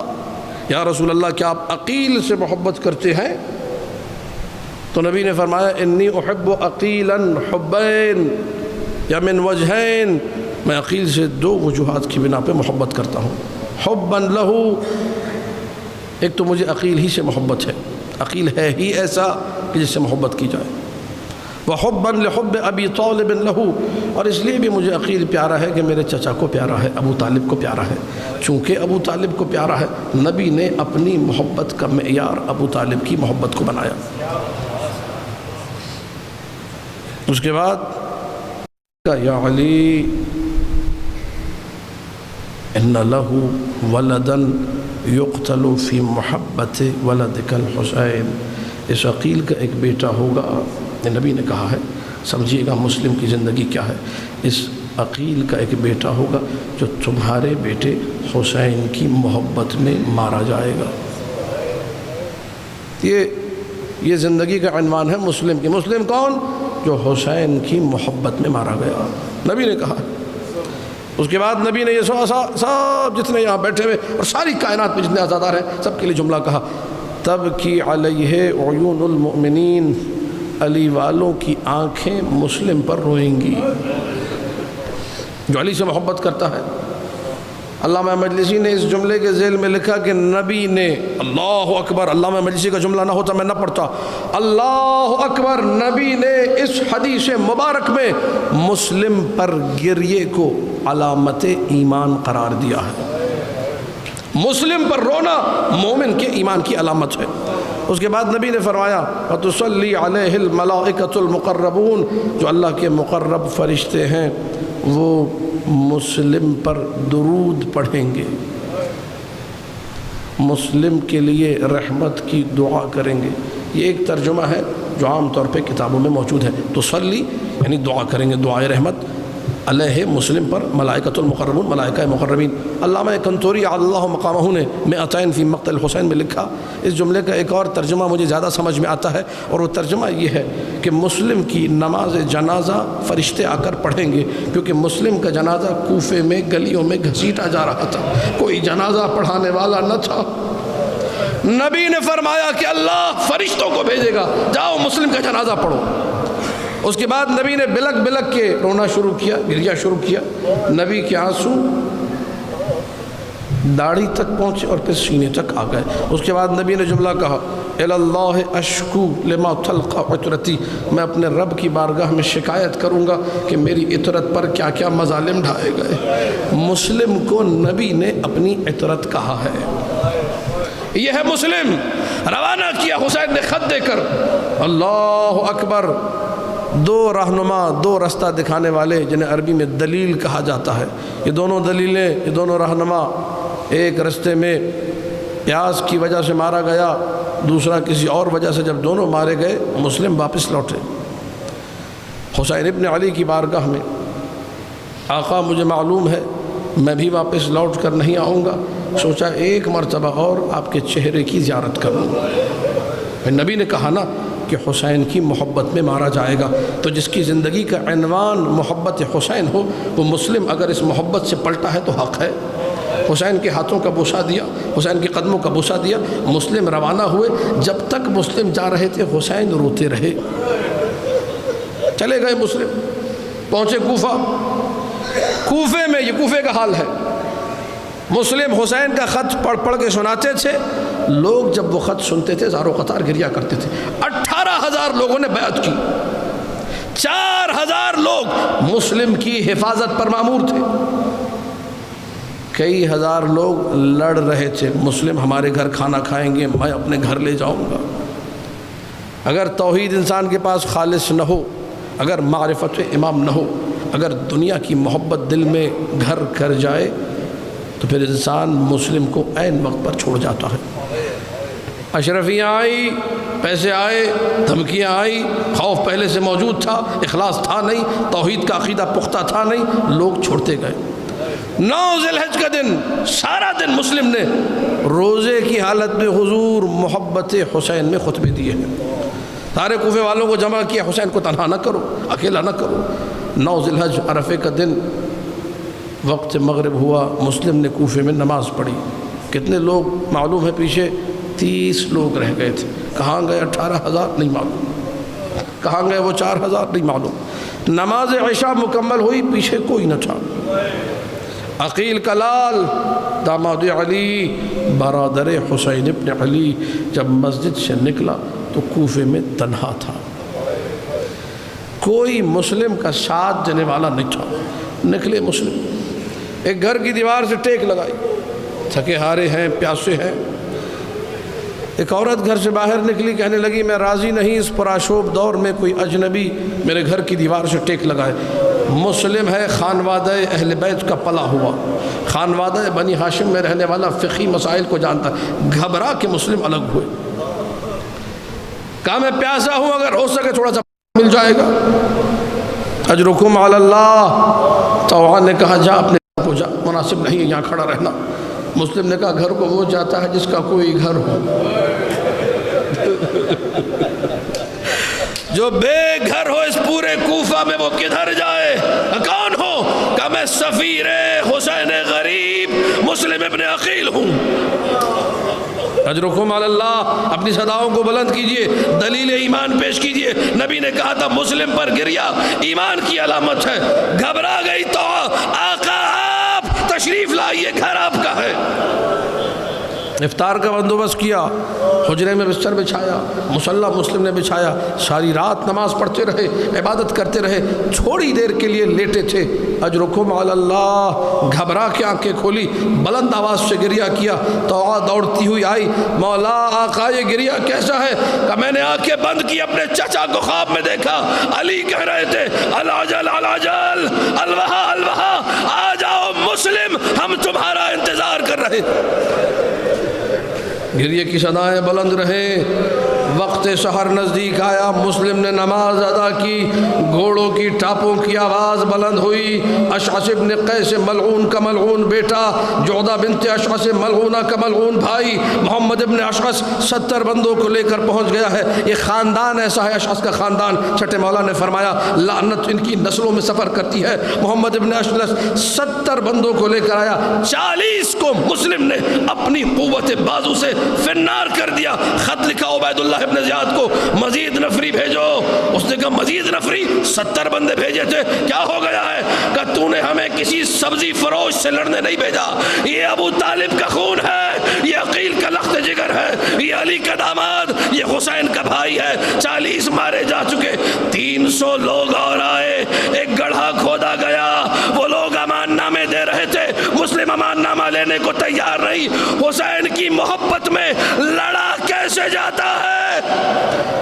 Speaker 1: یا رسول اللہ کیا آپ عقیل سے محبت کرتے ہیں؟ تو نبی نے فرمایا انی احب عقیلا حبین یا من وجہین، میں عقیل سے 2 وجوہات کی بنا پہ محبت کرتا ہوں. حبا لہو، ایک تو مجھے عقیل ہی سے محبت ہے، عقیل ہے ہی ایسا کہ جس سے محبت کی جائے. وحبا لحب ابی طالب لہو، اور اس لیے بھی مجھے عقیل پیارا ہے کہ میرے چچا کو پیارا ہے، ابو طالب کو پیارا ہے. چونکہ ابو طالب کو پیارا ہے، نبی نے اپنی محبت کا معیار ابو طالب کی محبت کو بنایا. اس کے بعد یا علی ان لہو ولدا یقتل فی محبت ولدک الحسین. اس عقیل کا ایک بیٹا ہوگا، یہ نبی نے کہا ہے. سمجھیے گا مسلم کی زندگی کیا ہے. اس عقیل کا ایک بیٹا ہوگا جو تمہارے بیٹے حسین کی محبت میں مارا جائے گا. یہ زندگی کا عنوان ہے مسلم کی. مسلم کون؟ جو حسین کی محبت میں مارا گیا، نبی نے کہا. اس کے بعد نبی نے یہ سب جتنے یہاں بیٹھے ہوئے اور ساری کائنات میں جتنے عزادار ہیں سب کے لیے جملہ کہا، تب کی علیہ عیون المؤمنین، علی والوں کی آنکھیں مسلم پر روئیں گی. جو علی سے محبت کرتا ہے. علامہ مجلسی نے اس جملے کے ذیل میں لکھا کہ نبی نے، اللہ اکبر، علامہ مجلسی کا جملہ نہ ہوتا میں نہ پڑھتا، اللہ اکبر، نبی نے اس حدیث مبارک میں مسلم پر گریے کو علامت ایمان قرار دیا ہے. مسلم پر رونا مومن کے ایمان کی علامت ہے. اس کے بعد نبی نے فرمایا وَتُصَلِّي عَلَيْهِ الْمَلَائِكَةُ الْمُقَرَّبُونَ، جو اللہ کے مقرب فرشتے ہیں وہ مسلم پر درود پڑھیں گے، مسلم کے لیے رحمت کی دعا کریں گے. یہ ایک ترجمہ ہے جو عام طور پہ کتابوں میں موجود ہے. تصلی یعنی دعا کریں گے، دعائے رحمت علیہ مسلم پر ملائکۃ المقربون، ملائکہ مقربین. علامہ کنتوری اللہ مقامہ نے مئتین فی مقتل حسین میں لکھا. اس جملے کا ایک اور ترجمہ مجھے زیادہ سمجھ میں آتا ہے، اور وہ ترجمہ یہ ہے کہ مسلم کی نماز جنازہ فرشتے آ کر پڑھیں گے، کیونکہ مسلم کا جنازہ کوفے میں گلیوں میں گھسیٹا جا رہا تھا، کوئی جنازہ پڑھانے والا نہ تھا. نبی نے فرمایا کہ اللہ فرشتوں کو بھیجے گا، جاؤ مسلم کا جنازہ پڑھو. اس کے بعد نبی نے بلک بلک کے رونا شروع کیا، گریہ شروع کیا. نبی کے آنسو داڑھی تک پہنچے اور پھر سینے تک آ گئے. اس کے بعد نبی نے جملہ کہا الاللہ اشکو لما تلقى عطرتی، میں اپنے رب کی بارگاہ میں شکایت کروں گا کہ میری عطرت پر کیا کیا مظالم ڈھائے گئے. مسلم کو نبی نے اپنی عطرت کہا ہے. یہ ہے مسلم. روانہ کیا حسین نے خط دے کر. اللہ اکبر. 2 رہنما، 2 رستہ دکھانے والے جنہیں عربی میں دلیل کہا جاتا ہے. یہ دونوں دلیلیں، یہ دونوں رہنما، ایک رستے میں پیاس کی وجہ سے مارا گیا، دوسرا کسی اور وجہ سے. جب دونوں مارے گئے مسلم واپس لوٹے حسین ابن علی کی بارگاہ میں. آقا مجھے معلوم ہے میں بھی واپس لوٹ کر نہیں آؤں گا، سوچا ایک مرتبہ اور آپ کے چہرے کی زیارت کروں. نبی نے کہا نا کہ حسین کی محبت میں مارا جائے گا، تو جس کی زندگی کا عنوان محبت حسین ہو وہ مسلم اگر اس محبت سے پلٹا ہے تو حق ہے. حسین کے ہاتھوں کا بوسہ دیا حسین کے قدموں کا بوسہ دیا، مسلم روانہ ہوئے۔ جب تک مسلم جا رہے تھے حسین روتے رہے۔ چلے گئے مسلم، پہنچے کوفہ۔ کوفے میں، یہ کوفے کا حال ہے، مسلم حسین کا خط پڑھ پڑھ کے سناتے تھے۔ لوگ جب وہ خط سنتے تھے زارو قطار گریا کرتے تھے۔ 18,000 لوگوں نے بیعت کی، 4,000 لوگ مسلم کی حفاظت پر مامور تھے، کئی ہزار لوگ لڑ رہے تھے، مسلم ہمارے گھر کھانا کھائیں گے، میں اپنے گھر لے جاؤں گا۔ اگر توحید انسان کے پاس خالص نہ ہو، اگر معرفت امام نہ ہو، اگر دنیا کی محبت دل میں گھر کر جائے تو پھر انسان مسلم کو عین وقت پر چھوڑ جاتا ہے۔ اشرفیاں آئی، پیسے آئے، دھمکیاں آئی، خوف پہلے سے موجود تھا، اخلاص تھا نہیں، توحید کا عقیدہ پختہ تھا نہیں، لوگ چھوڑتے گئے۔ 9 ذی الحج کا دن سارا دن مسلم نے روزے کی حالت میں حضور محبت حسین میں خطبے دیے ہیں۔ سارے کوفے والوں کو جمع کیا، حسین کو تنہا نہ کرو، اکیلا نہ کرو۔ 9 ذی الحج عرفے کا دن وقت مغرب ہوا، مسلم نے کوفے میں نماز پڑھی۔ کتنے لوگ معلوم ہے؟ پیچھے 30 لوگ رہ گئے تھے۔ کہاں گئے 18,000 نہیں معلوم، کہاں گئے وہ 4,000 نہیں معلوم۔ نماز عشاء مکمل ہوئی، پیچھے کوئی نہ تھا۔ عقیل کا لال داماد علی برادر حسین ابن علی جب مسجد سے نکلا تو کوفے میں تنہا تھا، کوئی مسلم کا ساتھ دینے والا نہیں تھا۔ نکلے مسلم، ایک گھر کی دیوار سے ٹیک لگائی، تھکے ہارے ہیں، پیاسے ہیں۔ ایک عورت گھر سے باہر نکلی، کہنے لگی میں راضی نہیں اس پرآشوب دور میں کوئی اجنبی میرے گھر کی دیوار سے ٹیک لگائے۔ مسلم ہے، خانوادہ اہل بیت کا پلا ہوا، خانوادہ بنی ہاشم میں رہنے والا، فقہی مسائل کو جانتا ہے۔ گھبرا کے مسلم الگ ہوئے، کہا میں پیاسا ہوں، اگر ہو سکے تھوڑا سا مل جائے گا، اجرکم علی اللہ۔ تو نے کہا جا اپنے گھر کو جا، مناسب نہیں ہے یہاں کھڑا رہنا۔ مسلم نے کہا گھر کو وہ جاتا ہے جس کا کوئی گھر ہو، جو بے گھر ہو اس پورے کوفہ میں وہ کدھر جائے؟ کون ہو؟ کہ میں سفیر حسین غریب مسلم ابن عقیل ہوں۔ اجرکم علی اللہ، اپنی صداؤں کو بلند کیجئے، دلیل ایمان پیش کیجئے۔ نبی نے کہا تھا مسلم پر گریا ایمان کی علامت ہے۔ گھبرا گئی تو آقا آپ تشریف لائیے، گھر آپ کا ہے۔ افطار کا بندوبست کیا، حجرے میں بستر بچھایا، مصلی مسلم نے بچھایا، ساری رات نماز پڑھتے رہے، عبادت کرتے رہے، تھوڑی دیر کے لیے لیٹے تھے۔ اجرکم علی اللہ، گھبرا کے آنکھیں کھولی، بلند آواز سے گریہ کیا۔ تو دوڑتی ہوئی آئی، مولا آقا یہ گریہ کیسا ہے؟ کہ میں نے آنکھیں بند کی، اپنے چچا کو خواب میں دیکھا، علی کہہ رہے تھے العجل العجل، الوہا الوہا، آ جاؤ مسلم، ہم تمہارا انتظار کر رہے۔ گریے کی صدائیں بلند رہیں۔ وقت سحر نزدیک آیا، مسلم نے نماز ادا کی، گھوڑوں کی ٹاپوں کی آواز بلند ہوئی۔ اشعث بن قیس ملعون کا ملعون بیٹا، جعدہ بنت اشعث ملعونہ کا ملعون بھائی محمد ابن اشعث 70 بندوں کو لے کر پہنچ گیا ہے۔ یہ خاندان ایسا ہے، اشعث کا خاندان، چھٹے مولا نے فرمایا لعنت ان کی نسلوں میں سفر کرتی ہے۔ محمد ابن اشعث 70 بندوں کو لے کر آیا، 40 کو مسلم نے اپنی قوت بازو سے فنار کر دیا۔ خط لکھا عبید اللہ ابن زیاد کو، مزید نفری بھیجو۔ اس نے کہا مزید نفری؟ 70 بندے بھیجے تھے، کیا ہو گیا ہے؟ کہ تو نے ہمیں کسی سبزی فروش سے لڑنے نہیں بھیجا، یہ ابو طالب کا خون ہے، یہ عقیل کا لخت جگر ہے، یہ علی کا داماد، یہ حسین کا بھائی ہے۔ 40 مارے جا چکے، 300 لوگ اور آئے، ایک گڑھا کھودا گیا، وہ لوگ امان نامے دے رہے تھے، مسلم امان نامہ لینے کو تیار نہیں۔ حسین کی محبت میں لڑا کیسے جاتا ہے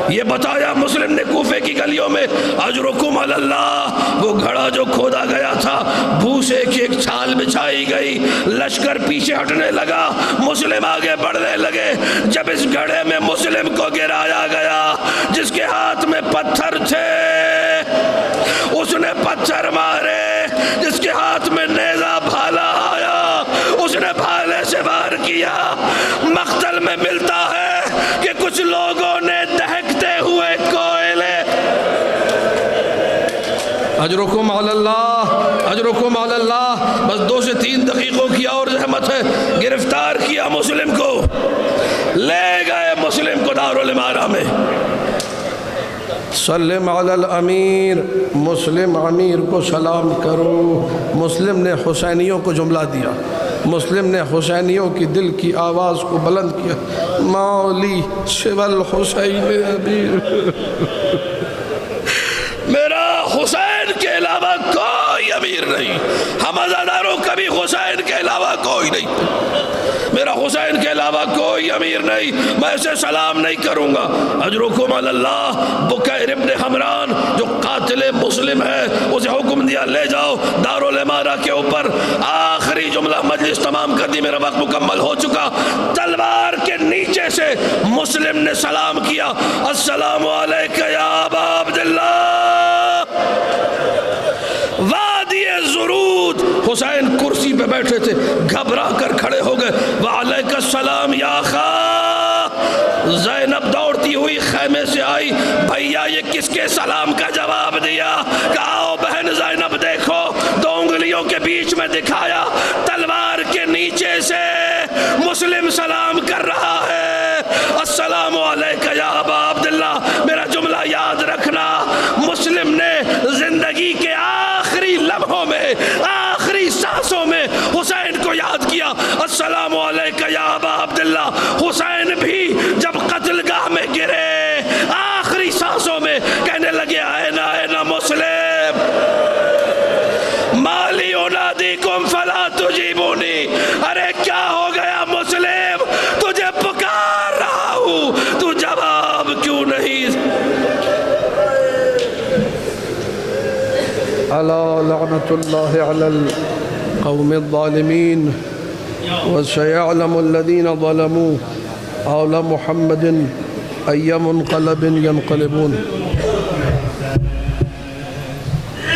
Speaker 1: یہ بتایا مسلم نے کوفے کی گلیوں میں۔ اجرکم علی اللہ، وہ گھڑا جو کھودا گیا تھا، بھوسے کی ایک چھال بچھائی گئی، لشکر پیچھے ہٹنے لگا، مسلم آگے بڑھنے لگے۔ جب اس گھڑے میں مسلم کو گرایا گیا، جس کے ہاتھ میں پتھر تھے اس نے پتھر مارے، جس کے ہاتھ میں نیزہ بھالا آیا اس نے بھالے سے وار کیا۔ مقتل میں ملتا ہے کہ کچھ لوگوں نے دہکتے ہوئے کوئلے اجرکم علی اللہ، اجرکم علی اللہ۔ بس 2 سے 3 دقیقوں کی اور زحمت ہے۔ گرفتار کیا مسلم کو، لے گئے مسلم کو دارالامارہ میں۔ سلم علی الامیر، مسلم امیر کو سلام کرو۔ مسلم نے حسینیوں کو جملہ دیا، مسلم نے حسینیوں کی دل کی آواز کو بلند کیا، مولی سوی الحسین امیر، میرا حسین کے علاوہ کوئی امیر نہیں، ہم عزاداروں کبھی حسین کے علاوہ کوئی نہیں، میرا حسین کے علاوہ کوئی امیر نہیں، میں اسے سلام نہیں کروں گا۔ اجرکم علی اللہ۔ بکیر ابن حمران جو قاتل مسلم ہے، اسے حکم دیا لے جاؤ دارالامارہ کے اوپر۔ آخری جملہ، مجلس تمام کر دی، میرا وقت مکمل ہو چکا۔ تلوار کے نیچے سے مسلم نے سلام کیا، السلام علیکہ یا ابا عبداللہ۔ وادی زرود، حسین کرسی پہ بیٹھے تھے، گھبرا کر کھڑے ہو گئے، وعلیکہ السلام یا خواہ۔ زینب دوڑتی ہوئی خیمے سے آئی، بھیا یہ کس کے سلام کا جواب دیا؟ کہا او بہن زینب دیکھو، 2 انگلیوں کے بیچ میں دکھایا، تلوار کے نیچے سے مسلم سلام کر رہا ہے، السلام علیکہ یا ابا عبداللہ۔ میرا جملہ یاد رکھنا، مسلم نے زندگی کے آخری لمحوں میں، آخری سانسوں میں حسین کو یاد کیا، السلام علیکہ یا ابا عبداللہ۔ حسین بھی جب قتل گاہ میں گرے، آخری سانسوں میں کہنے لگے اینا اینا مسلم، مالی انادیکم فلا تجیبونی، ارے کیا ہو گیا مسلم، تجھے پکار رہا ہوں، تو جواب کیوں نہیں؟ الا لعنت اللہ علی القوم الظالمین وسيعلم الذين ظلموا حول محمد أي منقلب ينقلبون۔